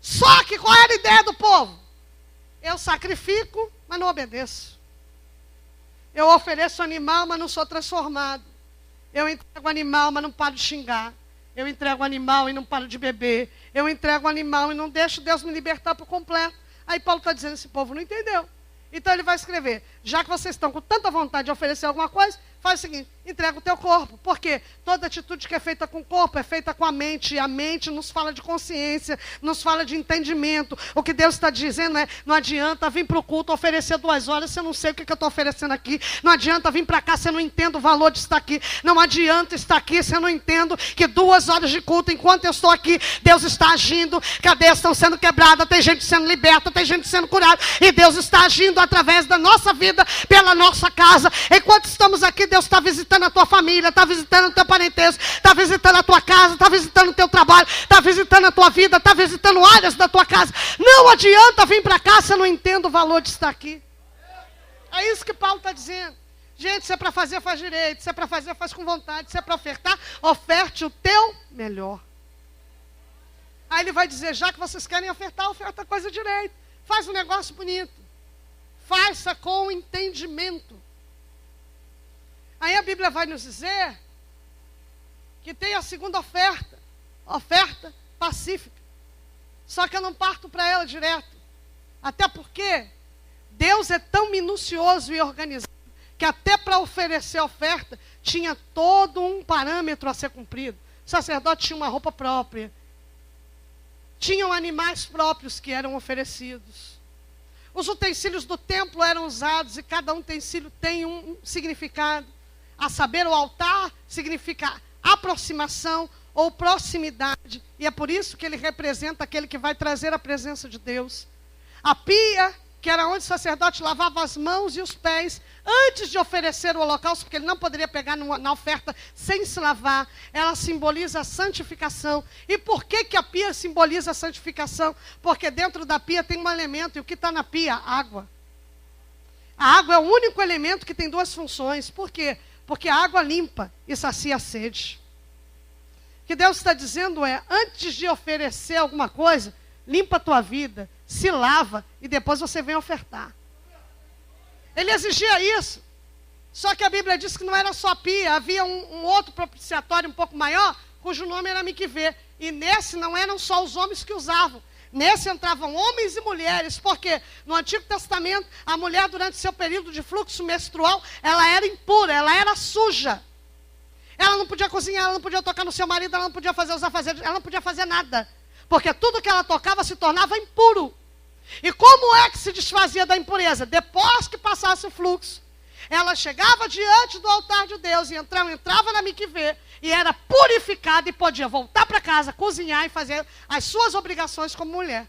Só que qual era a ideia do povo? Eu sacrifico, mas não obedeço. Eu ofereço animal, mas não sou transformado. Eu entrego animal, mas não paro de xingar. Eu entrego animal e não paro de beber. Eu entrego animal e não deixo Deus me libertar por completo. Aí Paulo está dizendo: esse povo não entendeu. Então ele vai escrever: já que vocês estão com tanta vontade de oferecer alguma coisa, faz o seguinte: entrega o teu corpo. Porque toda atitude que é feita com o corpo é feita com a mente. E a mente nos fala de consciência, nos fala de entendimento. O que Deus está dizendo é: não adianta vir para o culto oferecer 2 horas se eu não sei o que eu estou oferecendo aqui. Não adianta vir para cá se eu não entendo o valor de estar aqui. Não adianta estar aqui se eu não entendo que 2 horas de culto, enquanto eu estou aqui, Deus está agindo, cadeias estão sendo quebradas, tem gente sendo liberta, tem gente sendo curada. E Deus está agindo através da nossa vida, pela nossa casa. Enquanto estamos aqui, Deus está visitando a tua família, está visitando o teu parentesco, está visitando a tua casa, está visitando o teu trabalho, está visitando a tua vida, está visitando áreas da tua casa. Não adianta vir para cá se eu não entendo o valor de estar aqui. É isso que Paulo está dizendo. Gente, se é para fazer, faz direito. Se é para fazer, faz com vontade. Se é para ofertar, oferte o teu melhor. Aí ele vai dizer: já que vocês querem ofertar, oferta a coisa direito. Faz um negócio bonito. Faça com entendimento. Aí a Bíblia vai nos dizer que tem a segunda oferta. Oferta pacífica. Só que eu não parto para ela direto. Até porque Deus é tão minucioso e organizado que até para oferecer a oferta tinha todo um parâmetro a ser cumprido. O sacerdote tinha uma roupa própria. Tinham animais próprios que eram oferecidos. Os utensílios do templo eram usados e cada utensílio tem um significado. A saber, o altar significa aproximação ou proximidade. E é por isso que ele representa aquele que vai trazer a presença de Deus. A pia, que era onde o sacerdote lavava as mãos e os pés antes de oferecer o holocausto, porque ele não poderia pegar na oferta sem se lavar. Ela simboliza a santificação. E por que a pia simboliza a santificação? Porque dentro da pia tem um elemento. E o que está na pia? Água. A água é o único elemento que tem 2 funções. Por quê? Porque a água limpa e sacia a sede. O que Deus está dizendo é, antes de oferecer alguma coisa, limpa a tua vida, se lava e depois você vem ofertar. Ele exigia isso. Só que a Bíblia diz que não era só pia, havia um outro propiciatório um pouco maior, cujo nome era Miquivê. E nesse não eram só os homens que usavam. Nesse entravam homens e mulheres, porque no Antigo Testamento, a mulher durante seu período de fluxo menstrual, ela era impura, ela era suja. Ela não podia cozinhar, ela não podia tocar no seu marido, ela não podia fazer os afazeres, ela não podia fazer nada. Porque tudo que ela tocava se tornava impuro. E como é que se desfazia da impureza? Depois que passasse o fluxo, ela chegava diante do altar de Deus e entrava na Miquivê e era purificada e podia voltar para casa, cozinhar e fazer as suas obrigações como mulher.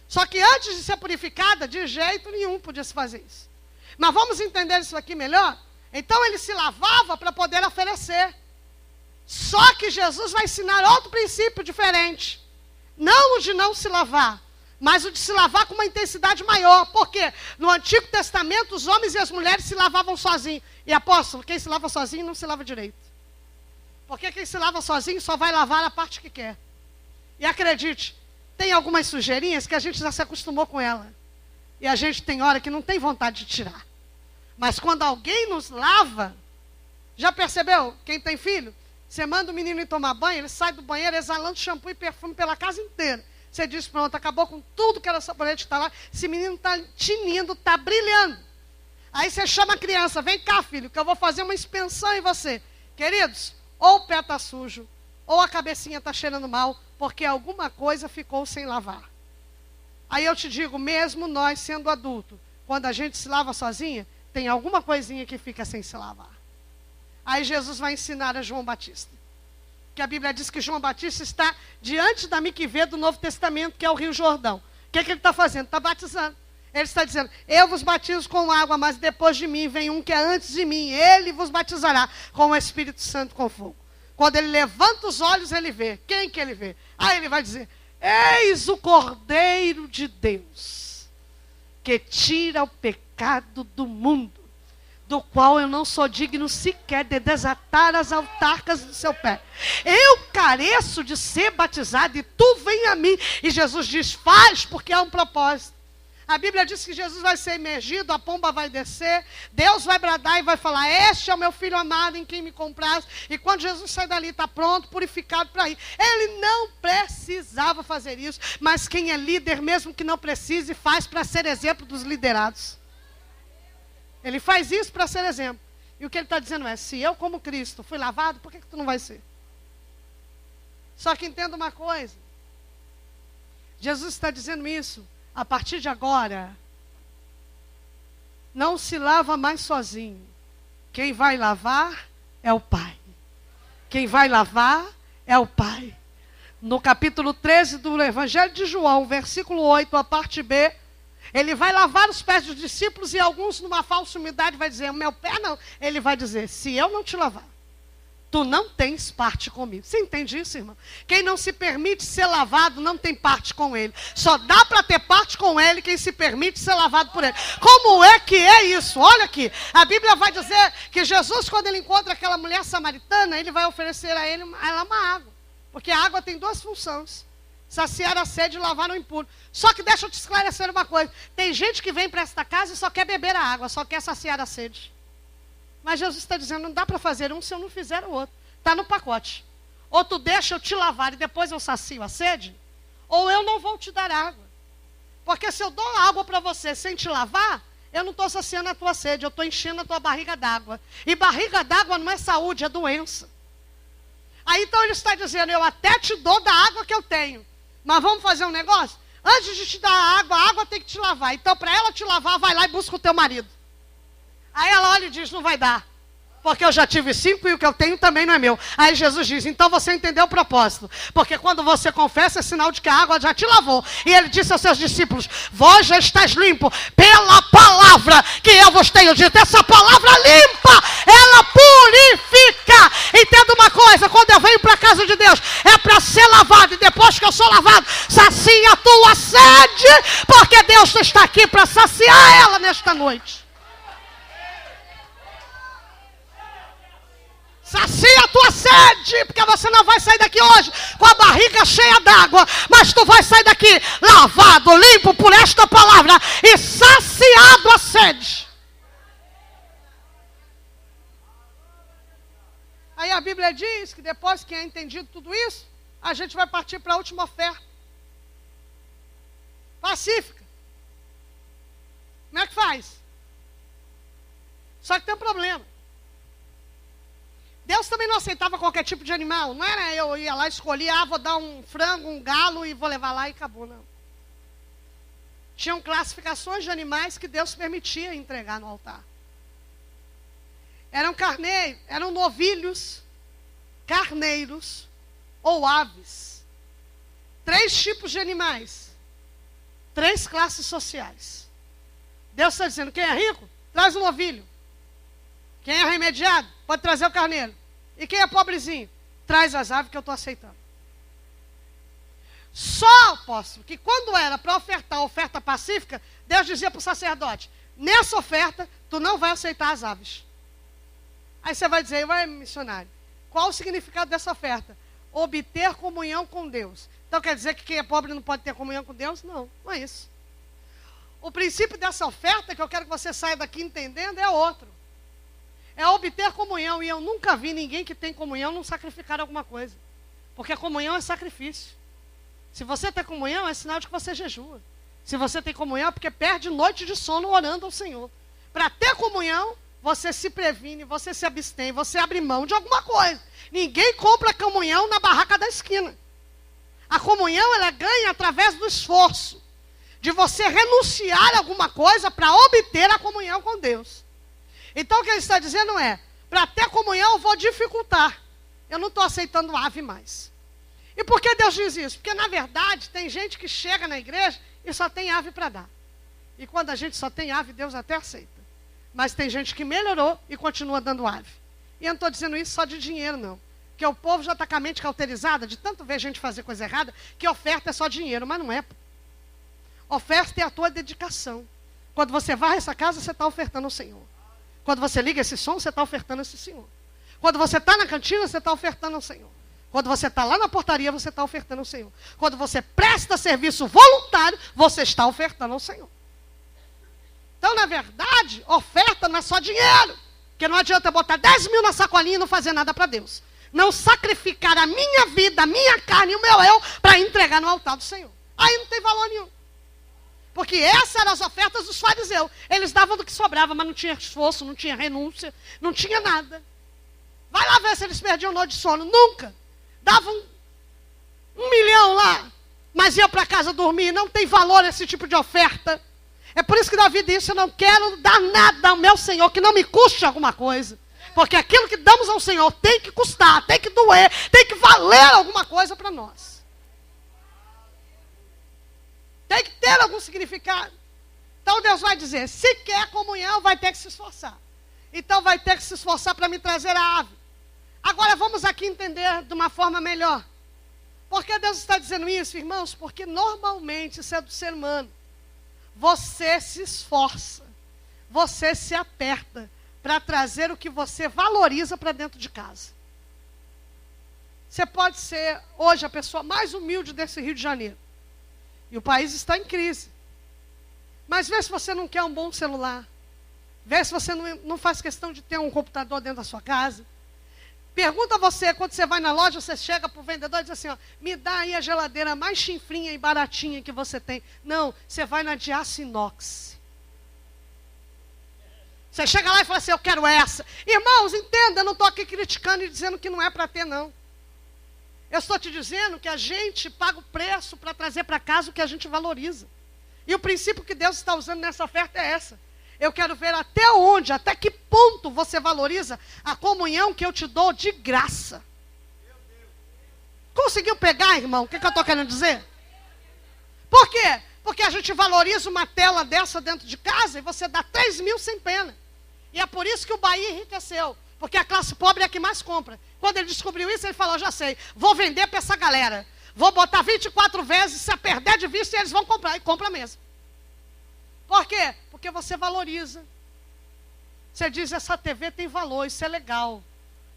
Só que antes de ser purificada, de jeito nenhum podia se fazer isso. Mas vamos entender isso aqui melhor? Então ele se lavava para poder oferecer. Só que Jesus vai ensinar outro princípio diferente. Não o de não se lavar, mas o de se lavar com uma intensidade maior. Porque no Antigo Testamento os homens e as mulheres se lavavam sozinhos. E apóstolo, quem se lava sozinho não se lava direito. Porque quem se lava sozinho só vai lavar a parte que quer. E acredite, tem algumas sujeirinhas que a gente já se acostumou com ela. E a gente tem hora que não tem vontade de tirar. Mas quando alguém nos lava, já percebeu? Quem tem filho? Você manda o menino ir tomar banho, ele sai do banheiro exalando shampoo e perfume pela casa inteira. Você diz, pronto, acabou com tudo que era sabonete que está lá. Esse menino está tinindo, está brilhando. Aí você chama a criança, vem cá, filho, que eu vou fazer uma inspeção em você. Queridos, ou o pé está sujo, ou a cabecinha está cheirando mal, porque alguma coisa ficou sem lavar. Aí eu te digo, mesmo nós sendo adultos, quando a gente se lava sozinha, tem alguma coisinha que fica sem se lavar. Aí Jesus vai ensinar a João Batista. Que a Bíblia diz que João Batista está diante da Miquivê do Novo Testamento, que é o Rio Jordão. O que ele está fazendo? Está batizando. Ele está dizendo, eu vos batizo com água, mas depois de mim vem um que é antes de mim. Ele vos batizará com o Espírito Santo com fogo. Quando ele levanta os olhos, ele vê. Quem que ele vê? Aí ele vai dizer, eis o Cordeiro de Deus, que tira o pecado do mundo, do qual eu não sou digno sequer de desatar as altarcas do seu pé. Eu careço de ser batizado e tu vem a mim. E Jesus diz, faz, porque há um propósito. A Bíblia diz que Jesus vai ser imergido, a pomba vai descer, Deus vai bradar e vai falar, este é o meu filho amado em quem me compraz. E quando Jesus sai dali, está pronto, purificado para ir. Ele não precisava fazer isso, mas quem é líder, mesmo que não precise, faz para ser exemplo dos liderados. Ele faz isso para ser exemplo. E o que ele está dizendo é, se eu como Cristo fui lavado, por que tu não vai ser? Só que entenda uma coisa. Jesus está dizendo isso. A partir de agora, não se lava mais sozinho. Quem vai lavar é o Pai. Quem vai lavar é o Pai. No capítulo 13 do Evangelho de João, versículo 8, a parte B, ele vai lavar os pés dos discípulos e alguns numa falsa humildade vai dizer, o meu pé não. Ele vai dizer, se eu não te lavar, tu não tens parte comigo. Você entende isso, irmão? Quem não se permite ser lavado não tem parte com ele. Só dá para ter parte com ele quem se permite ser lavado por ele. Como é que é isso? Olha aqui. A Bíblia vai dizer que Jesus, quando ele encontra aquela mulher samaritana, ele vai oferecer a ela uma água. Porque a água tem duas funções. Saciar a sede e lavar o impuro. Só que deixa eu te esclarecer uma coisa. Tem gente que vem para esta casa e só quer beber a água, só quer saciar a sede. Mas Jesus está dizendo, não dá para fazer um se eu não fizer o outro. Está no pacote. Ou tu deixa eu te lavar e depois eu sacio a sede, ou eu não vou te dar água. Porque se eu dou água para você sem te lavar, eu não estou saciando a tua sede, eu estou enchendo a tua barriga d'água. E barriga d'água não é saúde, é doença. Aí então ele está dizendo, eu até te dou da água que eu tenho. Mas vamos fazer um negócio? Antes de te dar a água tem que te lavar. Então para ela te lavar, vai lá e busca o teu marido. Aí ela olha e diz, não vai dar. Porque eu já tive 5 e o que eu tenho também não é meu. Aí Jesus diz, então você entendeu o propósito. Porque quando você confessa é sinal de que a água já te lavou. E ele disse aos seus discípulos, vós já estáis limpo pela palavra que eu vos tenho dito. Essa palavra limpa, ela purifica. Entenda uma coisa, quando eu venho para a casa de Deus, é para ser lavado. E depois que eu sou lavado, sacia a tua sede. Porque Deus está aqui para saciar ela nesta noite. Sacia a tua sede, porque você não vai sair daqui hoje com a barriga cheia d'água, mas tu vai sair daqui lavado, limpo por esta palavra e saciado a sede. Aí a Bíblia diz que depois que é entendido tudo isso, a gente vai partir para a última oferta. Pacífica. Como é que faz? Só que tem um problema. Deus também não aceitava qualquer tipo de animal. Não era eu ia lá e escolher, vou dar um frango, um galo e vou levar lá e acabou, não. Tinham classificações de animais que Deus permitia entregar no altar. Eram carneiros, eram novilhos, carneiros ou aves. 3 tipos de animais. 3 classes sociais. Deus está dizendo, quem é rico, traz o novilho. Quem é remediado, pode trazer o carneiro. E quem é pobrezinho, traz as aves que eu estou aceitando. Só, apóstolo, que quando era para ofertar a oferta pacífica, Deus dizia para o sacerdote, nessa oferta, tu não vai aceitar as aves. Aí você vai dizer, vai missionário, qual o significado dessa oferta? Obter comunhão com Deus. Então quer dizer que quem é pobre não pode ter comunhão com Deus? Não, não é isso. O princípio dessa oferta, que eu quero que você saia daqui entendendo, é outro. É obter comunhão. E eu nunca vi ninguém que tem comunhão não sacrificar alguma coisa. Porque a comunhão é sacrifício. Se você tem comunhão, é sinal de que você jejua. Se você tem comunhão, é porque perde noite de sono orando ao Senhor. Para ter comunhão, você se previne, você se abstém, você abre mão de alguma coisa. Ninguém compra comunhão na barraca da esquina. A comunhão, ela ganha através do esforço. De você renunciar a alguma coisa para obter a comunhão com Deus. Então o que ele está dizendo é, para ter comunhão eu vou dificultar. Eu não estou aceitando ave mais. E por que Deus diz isso? Porque na verdade tem gente que chega na igreja e só tem ave para dar. E quando a gente só tem ave, Deus até aceita. Mas tem gente que melhorou e continua dando ave. E eu não estou dizendo isso só de dinheiro não. Porque o povo já está com a mente cauterizada de tanto ver gente fazer coisa errada, que oferta é só dinheiro, mas não é. Oferta é a tua dedicação. Quando você vai a essa casa, você está ofertando ao Senhor. Quando você liga esse som, você está ofertando esse Senhor. Quando você está na cantina, você está ofertando ao Senhor. Quando você está lá na portaria, você está ofertando ao Senhor. Quando você presta serviço voluntário, você está ofertando ao Senhor. Então, na verdade, oferta não é só dinheiro. Porque não adianta eu botar 10 mil na sacolinha e não fazer nada para Deus. Não sacrificar a minha vida, a minha carne e o meu eu para entregar no altar do Senhor. Aí não tem valor nenhum. Porque essas eram as ofertas dos fariseus. Eles davam do que sobrava, mas não tinha esforço, não tinha renúncia, não tinha nada. Vai lá ver se eles perdiam noite de sono. Nunca. Davam 1 milhão lá, mas ia para casa dormir. Não tem valor esse tipo de oferta. É por isso que Davi disse, eu não quero dar nada ao meu Senhor, que não me custe alguma coisa. Porque aquilo que damos ao Senhor tem que custar, tem que doer, tem que valer alguma coisa para nós. Tem que ter algum significado. Então Deus vai dizer, se quer comunhão, vai ter que se esforçar. Então vai ter que se esforçar para me trazer a ave. Agora vamos aqui entender de uma forma melhor. Por que Deus está dizendo isso, irmãos? Porque normalmente isso é do ser humano. Você se esforça, você se aperta para trazer o que você valoriza para dentro de casa. Você pode ser hoje a pessoa mais humilde desse Rio de Janeiro. E o país está em crise. Mas vê se você não quer um bom celular. Vê se você não faz questão de ter um computador dentro da sua casa. Pergunta a você, quando você vai na loja, você chega para o vendedor e diz assim, ó, me dá aí a geladeira mais chinfrinha e baratinha que você tem. Não, você vai na de aço inox. Você chega lá e fala assim, eu quero essa. Irmãos, entenda, eu não estou aqui criticando e dizendo que não é para ter, não. Eu estou te dizendo que a gente paga o preço para trazer para casa o que a gente valoriza. E o princípio que Deus está usando nessa oferta é essa. Eu quero ver até onde, até que ponto você valoriza a comunhão que eu te dou de graça. Conseguiu pegar, irmão? O que eu estou querendo dizer? Por quê? Porque a gente valoriza uma tela dessa dentro de casa e você dá 3 mil sem pena. E é por isso que o Bahia enriqueceu. Porque a classe pobre é a que mais compra. Quando ele descobriu isso, ele falou, já sei, vou vender para essa galera. Vou botar 24 vezes, se a perder de vista, eles vão comprar. E compra mesmo. Por quê? Porque você valoriza. Você diz, essa TV tem valor, isso é legal.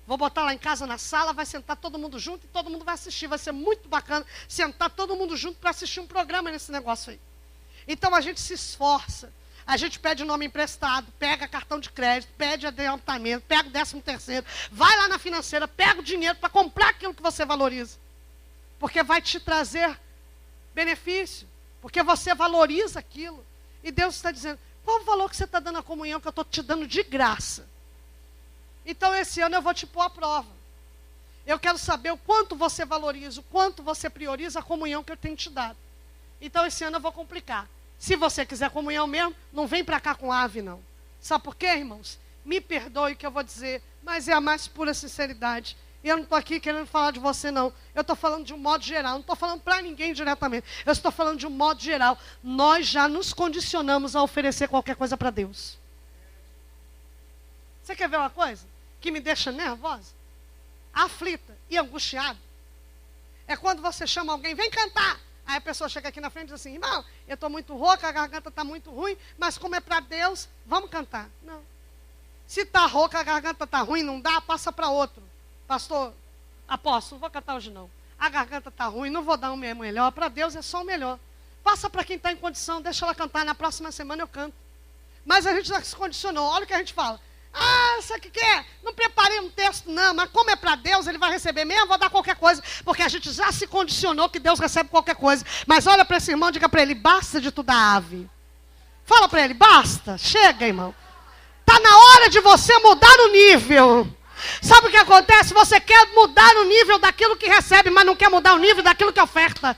Vou botar lá em casa na sala, vai sentar todo mundo junto e todo mundo vai assistir. Vai ser muito bacana sentar todo mundo junto para assistir um programa nesse negócio aí. Então a gente se esforça. A gente pede nome emprestado, pega cartão de crédito, pede adiantamento, pega o 13º, vai lá na financeira, pega o dinheiro para comprar aquilo que você valoriza. Porque vai te trazer benefício. Porque você valoriza aquilo. E Deus está dizendo, qual o valor que você está dando à comunhão que eu estou te dando de graça? Então esse ano eu vou te pôr à prova. Eu quero saber o quanto você valoriza, o quanto você prioriza a comunhão que eu tenho te dado. Então esse ano eu vou complicar. Se você quiser comunhão mesmo, não vem para cá com ave, não. Sabe por quê, irmãos? Me perdoe o que eu vou dizer, mas é a mais pura sinceridade. E eu não estou aqui querendo falar de você, não. Eu estou falando de um modo geral. Não estou falando para ninguém diretamente. Eu estou falando de um modo geral. Nós já nos condicionamos a oferecer qualquer coisa para Deus. Você quer ver uma coisa que me deixa nervosa, aflita e angustiada? É quando você chama alguém, vem cantar. Aí a pessoa chega aqui na frente e diz assim, irmão, eu estou muito rouca, a garganta está muito ruim, mas como é para Deus, vamos cantar. Não. Se está rouca, a garganta está ruim, não dá, passa para outro. Pastor, apóstolo, não vou cantar hoje não. A garganta está ruim, não vou dar um melhor. Para Deus é só o melhor. Passa para quem está em condição, deixa ela cantar. Na próxima semana eu canto. Mas a gente já se condicionou. Olha o que a gente fala. Ah, sabe o que é? Não preparei um texto, não. Mas como é para Deus, Ele vai receber mesmo, vou dar qualquer coisa. Porque a gente já se condicionou que Deus recebe qualquer coisa. Mas olha para esse irmão, diga para ele, basta de tu dar ave. Fala para ele, basta. Chega, irmão. Está na hora de você mudar o nível. Sabe o que acontece? Você quer mudar o nível daquilo que recebe, mas não quer mudar o nível daquilo que oferta.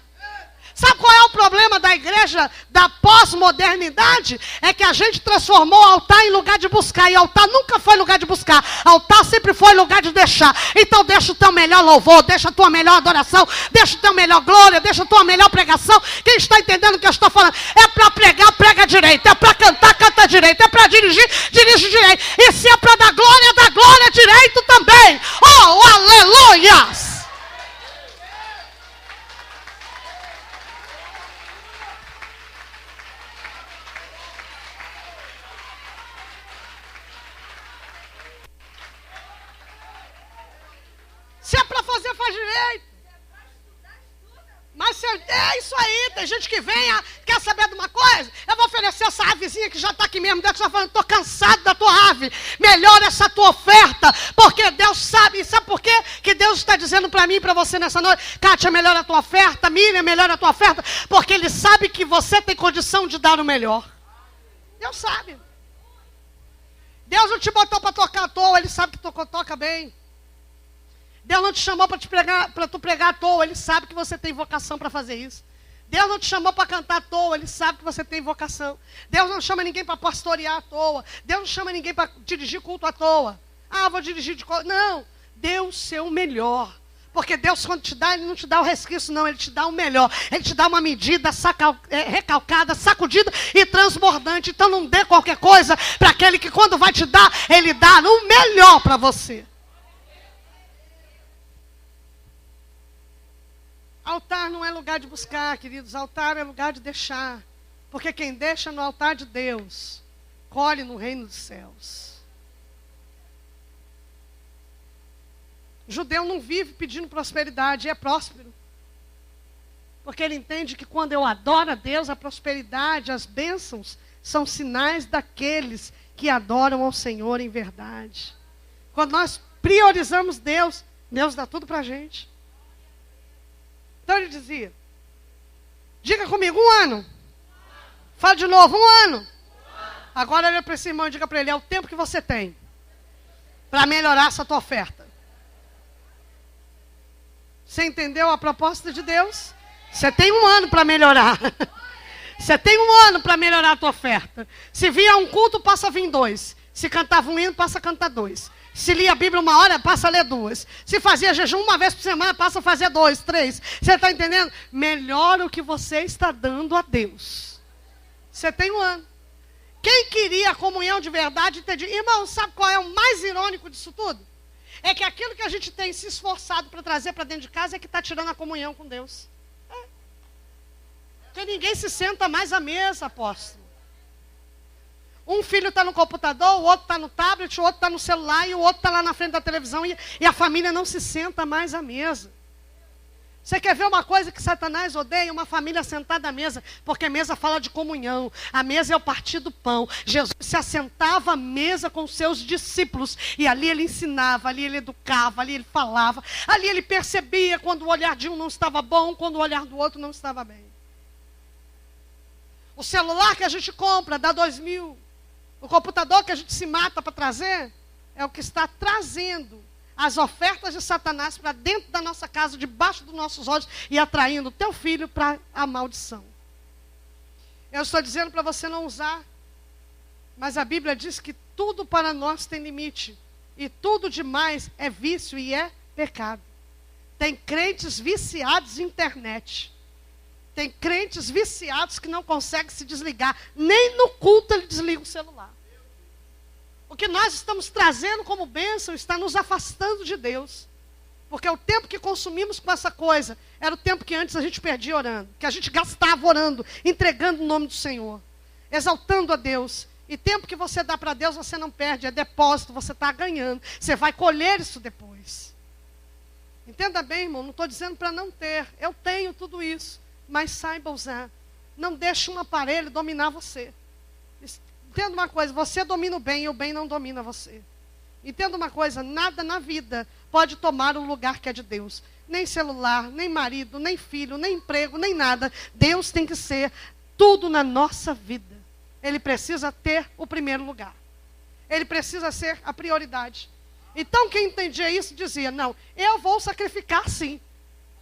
Sabe qual é o problema da igreja da pós-modernidade? É que a gente transformou o altar em lugar de buscar. E altar nunca foi lugar de buscar. Altar sempre foi lugar de deixar. Então deixa o teu melhor louvor, deixa a tua melhor adoração, deixa o teu melhor glória, deixa a tua melhor pregação. Quem está entendendo o que eu estou falando? É para pregar, prega direito. É para cantar, canta direito. É para dirigir, dirige direito. E se é para dar glória direito também. Oh, aleluias! Se é para fazer, faz direito. Mas é isso aí. Tem gente que vem, quer saber de uma coisa? Eu vou oferecer essa avezinha que já está aqui mesmo. Deus está falando, estou cansado da tua ave. Melhora essa tua oferta. Porque Deus sabe. E sabe por quê? Que Deus está dizendo para mim e para você nessa noite. Kátia, melhora a tua oferta. Miriam, melhora a tua oferta. Porque Ele sabe que você tem condição de dar o melhor. Deus sabe. Deus não te botou para tocar à toa. Ele sabe que tu toca bem. Deus não te chamou para tu pregar à toa. Ele sabe que você tem vocação para fazer isso. Deus não te chamou para cantar à toa. Ele sabe que você tem vocação. Deus não chama ninguém para pastorear à toa. Deus não chama ninguém para dirigir culto à toa. Ah, vou dirigir de culto. Não. Dê o seu melhor. Porque Deus, quando te dá, Ele não te dá o resquício, não. Ele te dá o melhor. Ele te dá uma medida recalcada, sacudida e transbordante. Então não dê qualquer coisa para aquele que, quando vai te dar, Ele dá o melhor para você. Altar não é lugar de buscar, queridos. Altar é lugar de deixar. Porque quem deixa no altar de Deus, colhe no reino dos céus. O judeu não vive pedindo prosperidade, é próspero. Porque ele entende que quando eu adoro a Deus, a prosperidade, as bênçãos, são sinais daqueles que adoram ao Senhor em verdade. Quando nós priorizamos Deus, Deus dá tudo para a gente. Então ele dizia, diga comigo, 1 ano. Fala de novo, 1 ano. Agora olha para esse irmão e diga para ele, é o tempo que você tem para melhorar essa tua oferta. Você entendeu a proposta de Deus? Você tem 1 ano para melhorar. Você tem 1 ano para melhorar a tua oferta. Se via um culto, passa a vir 2. Se cantava um hino, passa a cantar 2. Se lia a Bíblia 1 hora, passa a ler 2. Se fazia jejum 1 vez por semana, passa a fazer 2, 3. Você está entendendo? Melhora o que você está dando a Deus. Você tem 1 ano. Quem queria a comunhão de verdade, entendi. Irmão, sabe qual é o mais irônico disso tudo? É que aquilo que a gente tem se esforçado para trazer para dentro de casa é que está tirando a comunhão com Deus. Porque ninguém se senta mais à mesa, apóstolo. Um filho está no computador, o outro está no tablet, o outro está no celular e o outro está lá na frente da televisão e a família não se senta mais à mesa. Você quer ver uma coisa que Satanás odeia? Uma família sentada à mesa, porque a mesa fala de comunhão. A mesa é o partir do pão. Jesus se assentava à mesa com os seus discípulos e ali ele ensinava, ali ele educava, ali ele falava. Ali ele percebia quando o olhar de um não estava bom, quando o olhar do outro não estava bem. O celular que a gente compra dá 2.000. O computador que a gente se mata para trazer é o que está trazendo as ofertas de Satanás para dentro da nossa casa, debaixo dos nossos olhos e atraindo o teu filho para a maldição. Eu estou dizendo para você não usar, mas a Bíblia diz que tudo para nós tem limite e tudo demais é vício e é pecado. Tem crentes viciados em internet. Tem crentes viciados que não conseguem se desligar. Nem no culto ele desliga o celular. O que nós estamos trazendo como bênção está nos afastando de Deus. Porque o tempo que consumimos com essa coisa era o tempo que antes a gente perdia orando. Que a gente gastava orando, entregando o nome do Senhor. Exaltando a Deus. E tempo que você dá para Deus você não perde, é depósito, você está ganhando. Você vai colher isso depois. Entenda bem, irmão, não estou dizendo para não ter. Eu tenho tudo isso. Mas saiba usar. Não deixe um aparelho dominar você. Entenda uma coisa, você domina o bem e o bem não domina você. Entenda uma coisa, nada na vida pode tomar o lugar que é de Deus. Nem celular, nem marido, nem filho, nem emprego, nem nada. Deus tem que ser tudo na nossa vida. Ele precisa ter o primeiro lugar. Ele precisa ser a prioridade. Então quem entendia isso dizia, não, eu vou sacrificar sim.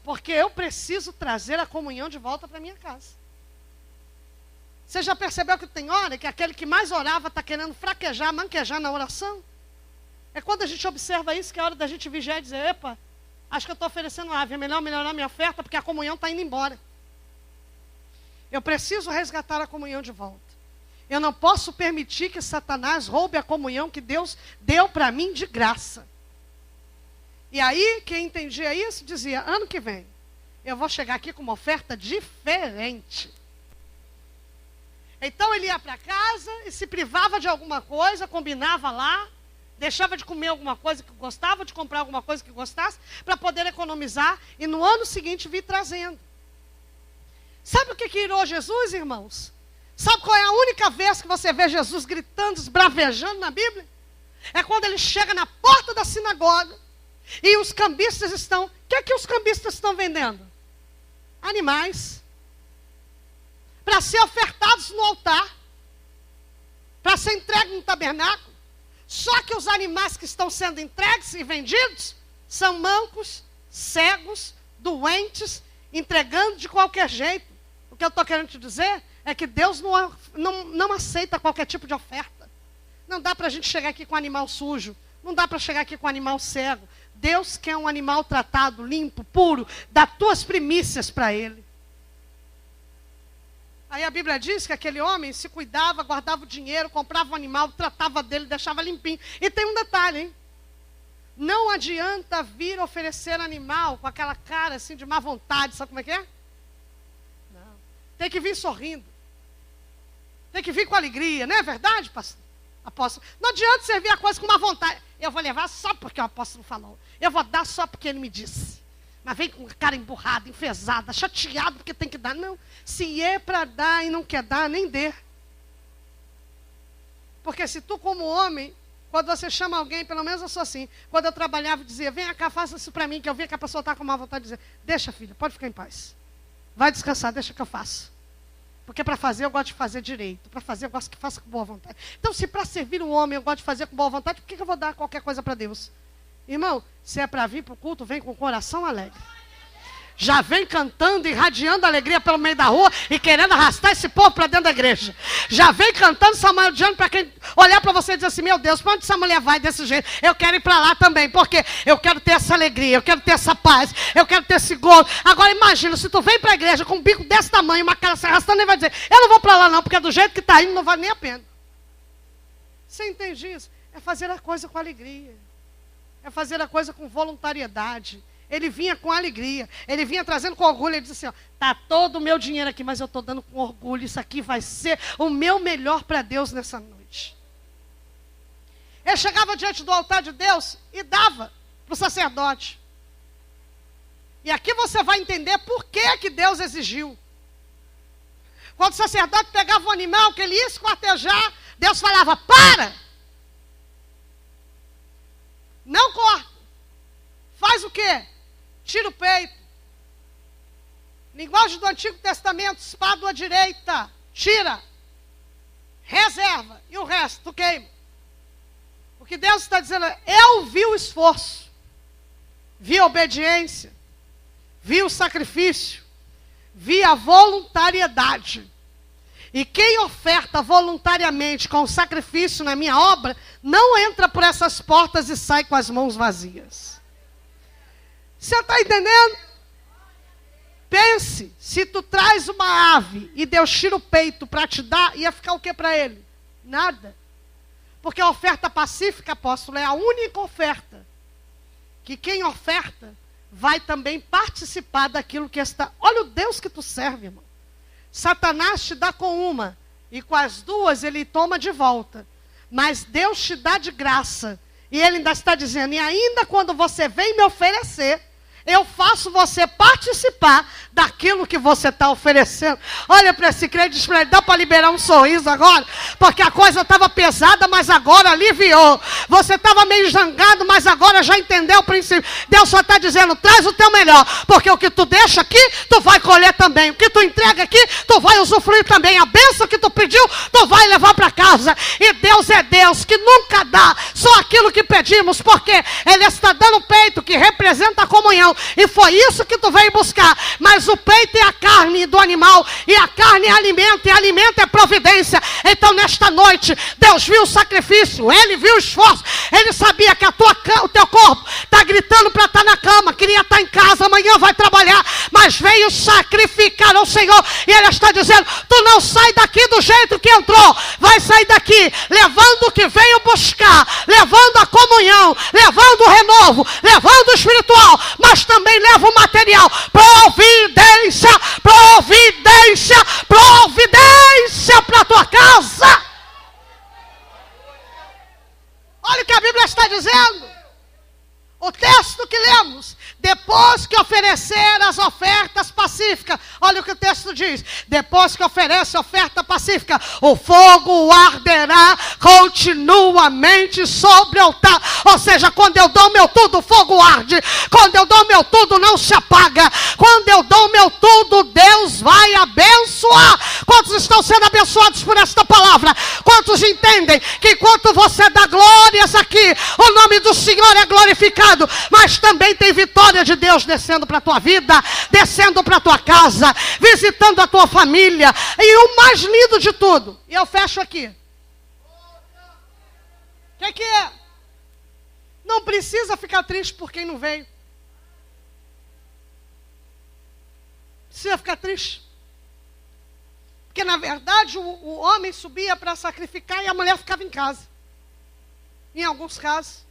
Porque eu preciso trazer a comunhão de volta para minha casa. Você já percebeu que tem hora que aquele que mais orava está querendo fraquejar, manquejar na oração? É quando a gente observa isso que é hora da gente vigiar e dizer, epa, acho que eu estou oferecendo ave, é melhor melhorar minha oferta porque a comunhão está indo embora. Eu preciso resgatar a comunhão de volta. Eu não posso permitir que Satanás roube a comunhão que Deus deu para mim de graça. E aí, quem entendia isso, dizia, ano que vem, eu vou chegar aqui com uma oferta diferente. Então ele ia para casa e se privava de alguma coisa, combinava lá, deixava de comer alguma coisa que gostava, de comprar alguma coisa que gostasse, para poder economizar e no ano seguinte vir trazendo. Sabe o que irou Jesus, irmãos? Sabe qual é a única vez que você vê Jesus gritando, esbravejando na Bíblia? É quando ele chega na porta da sinagoga e os cambistas estão... O que é que os cambistas estão vendendo? Animais. Para ser ofertados no altar. Para ser entregue no tabernáculo. Só que os animais que estão sendo entregues e vendidos são mancos, cegos, doentes, entregando de qualquer jeito. O que eu estou querendo te dizer é que Deus não aceita qualquer tipo de oferta. Não dá para a gente chegar aqui com animal sujo. Não dá para chegar aqui com animal cego. Deus quer um animal tratado, limpo, puro. Dá tuas primícias para ele. Aí a Bíblia diz que aquele homem se cuidava, guardava o dinheiro, comprava o animal, tratava dele, deixava limpinho. E tem um detalhe, hein? Não adianta vir oferecer animal com aquela cara assim de má vontade, sabe como é que é? Não. Tem que vir sorrindo. Tem que vir com alegria, não é verdade, apóstolo? Não adianta servir a coisa com má vontade. Eu vou levar só porque o apóstolo falou. Eu vou dar só porque ele me disse. Mas vem com a cara emburrada, enfesada, chateado porque tem que dar. Não, se é para dar e não quer dar, nem dê. Porque se tu como homem, quando você chama alguém, pelo menos eu sou assim, quando eu trabalhava e dizia, vem cá, faça isso para mim, que eu via que a pessoa está com má vontade de dizer, deixa filha, pode ficar em paz. Vai descansar, deixa que eu faço. Porque para fazer eu gosto de fazer direito, para fazer eu gosto que faça com boa vontade. Então se para servir um homem eu gosto de fazer com boa vontade, por que eu vou dar qualquer coisa para Deus? Irmão, se é para vir para o culto, vem com o coração alegre. Já vem cantando, irradiando alegria pelo meio da rua e querendo arrastar esse povo para dentro da igreja. Já vem cantando, samarodiando para quem olhar para você e dizer assim, meu Deus, para onde essa mulher vai desse jeito? Eu quero ir para lá também, porque eu quero ter essa alegria, eu quero ter essa paz, eu quero ter esse gozo. Agora imagina, se tu vem para a igreja com um bico desse tamanho, uma cara se arrastando, ele vai dizer, eu não vou para lá não, porque do jeito que está indo não vale nem a pena. Você entende isso? É fazer a coisa com alegria. É fazer a coisa com voluntariedade. Ele vinha com alegria. Ele vinha trazendo com orgulho. Ele disse assim, está todo o meu dinheiro aqui, mas eu estou dando com orgulho. Isso aqui vai ser o meu melhor para Deus nessa noite. Ele chegava diante do altar de Deus e dava para o sacerdote. E aqui você vai entender por que Deus exigiu. Quando o sacerdote pegava um animal que ele ia esquartejar, Deus falava, para! Não corta. Faz o quê? Tira o peito. Linguagem do Antigo Testamento, espada à direita, tira. Reserva. E o resto, tu queima. O que Deus está dizendo é, eu vi o esforço, vi a obediência, vi o sacrifício, vi a voluntariedade. E quem oferta voluntariamente com o sacrifício na minha obra, não entra por essas portas e sai com as mãos vazias. Você está entendendo? Pense, se tu traz uma ave e Deus tira o peito para te dar, ia ficar o que para ele? Nada. Porque a oferta pacífica, apóstolo, é a única oferta que quem oferta vai também participar daquilo que está... Olha o Deus que tu serve, irmão. Satanás te dá com uma, e com as duas ele toma de volta. Mas Deus te dá de graça. E ele ainda está dizendo, e ainda quando você vem me oferecer, eu faço você participar daquilo que você está oferecendo. Olha para esse crente e diz para ele, dá para liberar um sorriso agora? Porque a coisa estava pesada, mas agora aliviou. Você estava meio zangado, mas agora já entendeu o princípio. Deus só está dizendo, traz o teu melhor. Porque o que tu deixa aqui, tu vai colher também. O que tu entrega aqui, tu vai usufruir também. A bênção que tu pediu, tu vai levar para casa. E Deus é Deus que nunca dá só aquilo que pedimos, porque Ele está dando o peito que representa a comunhão. E foi isso que tu veio buscar. Mas o peito é a carne do animal. E a carne é alimento. E alimento é providência. Então nesta noite, Deus viu o sacrifício. Ele viu o esforço. Ele sabia que o teu corpo está gritando para estar na cama. Queria estar em casa. Amanhã vai trabalhar. Mas veio sacrificar ao Senhor. E Ele está dizendo, tu não sai daqui do jeito que entrou. Vai sair daqui levando o que veio buscar. Levando a comunhão. Levando o renovo. Levando o espiritual. Mas também leva o material. Providência, providência, providência para a tua casa. Olha o que a Bíblia está dizendo. O texto que lemos, depois que oferecer as ofertas pacíficas, olha o que o texto diz, depois que oferece a oferta pacífica, o fogo arderá continuamente sobre o altar. Ou seja, quando eu dou meu tudo, o fogo arde. Quando eu dou meu tudo, não se apaga. Quando eu dou meu tudo, Deus vai abençoar. Quantos estão sendo abençoados por esta palavra? Quantos entendem que enquanto você dá glórias aqui, o nome do Senhor é glorificado? Mas também tem vitória de Deus descendo para a tua vida, descendo para a tua casa, visitando a tua família. E o mais lindo de tudo, e eu fecho aqui. O que é? Não precisa ficar triste por quem não veio. Precisa ficar triste. Porque na verdade o homem subia para sacrificar e a mulher ficava em casa. Em alguns casos.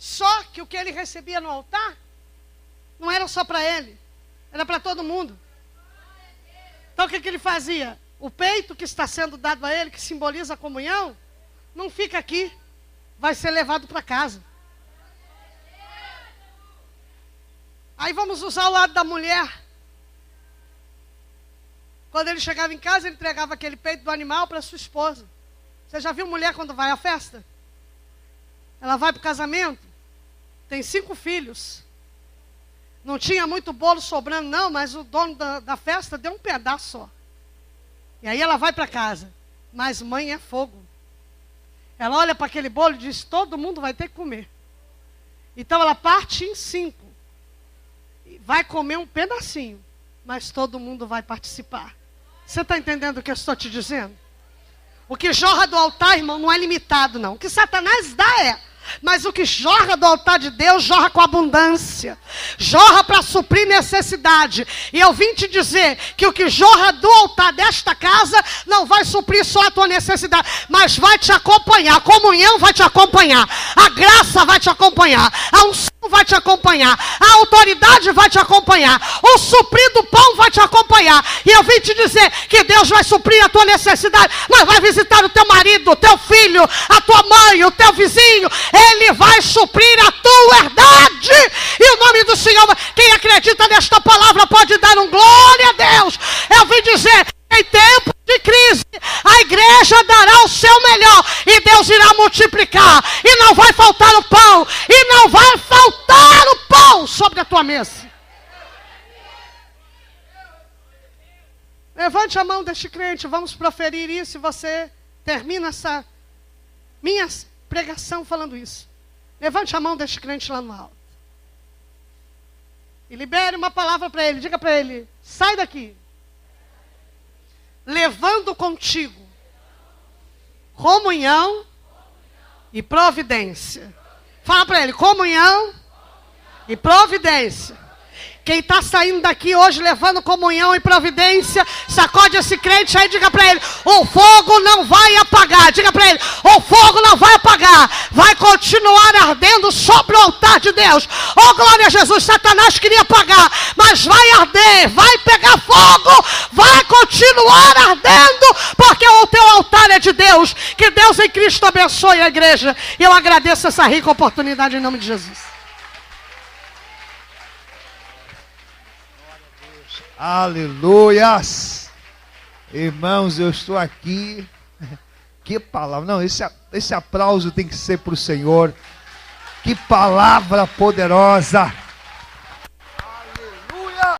Só que o que ele recebia no altar não era só para ele, era para todo mundo. Então o que ele fazia? O peito que está sendo dado a ele, que simboliza a comunhão, não fica aqui, vai ser levado para casa. Aí vamos usar o lado da mulher. Quando ele chegava em casa, ele entregava aquele peito do animal para sua esposa. Você já viu mulher quando vai à festa? Ela vai para o casamento. Tem 5 filhos. Não tinha muito bolo sobrando não, mas o dono da festa deu um pedaço só. E aí ela vai para casa. Mas mãe é fogo. Ela olha para aquele bolo e diz, todo mundo vai ter que comer. Então ela parte em 5. Vai comer um pedacinho. Mas todo mundo vai participar. Você está entendendo o que eu estou te dizendo? O que jorra do altar, irmão, não é limitado não. O que Satanás dá é. Mas o que jorra do altar de Deus, jorra com abundância. Jorra para suprir necessidade. E eu vim te dizer que o que jorra do altar desta casa não vai suprir só a tua necessidade, mas vai te acompanhar. A comunhão vai te acompanhar. A graça vai te acompanhar. A unção vai te acompanhar, a autoridade vai te acompanhar, o suprir do pão vai te acompanhar. E eu vim te dizer que Deus vai suprir a tua necessidade, mas vai visitar o teu marido, o teu filho, a tua mãe, o teu vizinho. Ele vai suprir a tua herdade. E o nome do Senhor, quem acredita nesta palavra pode dar um glória a Deus. Eu vim dizer, em tempo de crise, a igreja dará o seu melhor e Deus irá multiplicar. E não vai faltar o pão. E não vai faltar o pão sobre a tua mesa. Levante a mão deste crente, vamos proferir isso e você termina essa minha pregação falando isso. Levante a mão deste crente lá no alto. E libere uma palavra para ele, diga para ele, sai daqui. Levando contigo comunhão e providência. Fala para ele, comunhão e providência. Quem está saindo daqui hoje levando comunhão e providência, sacode esse crente aí, diga para ele, o fogo não vai apagar. Diga para ele, o fogo não vai apagar, vai continuar ardendo sobre o altar de Deus. Oh, glória a Jesus, Satanás queria apagar, mas vai arder, vai pegar fogo, vai continuar ardendo, porque o teu altar é de Deus. Que Deus em Cristo abençoe a igreja. E eu agradeço essa rica oportunidade em nome de Jesus. Aleluias! Irmãos, eu estou aqui. Que palavra! Não, esse aplauso tem que ser para o Senhor. Que palavra poderosa!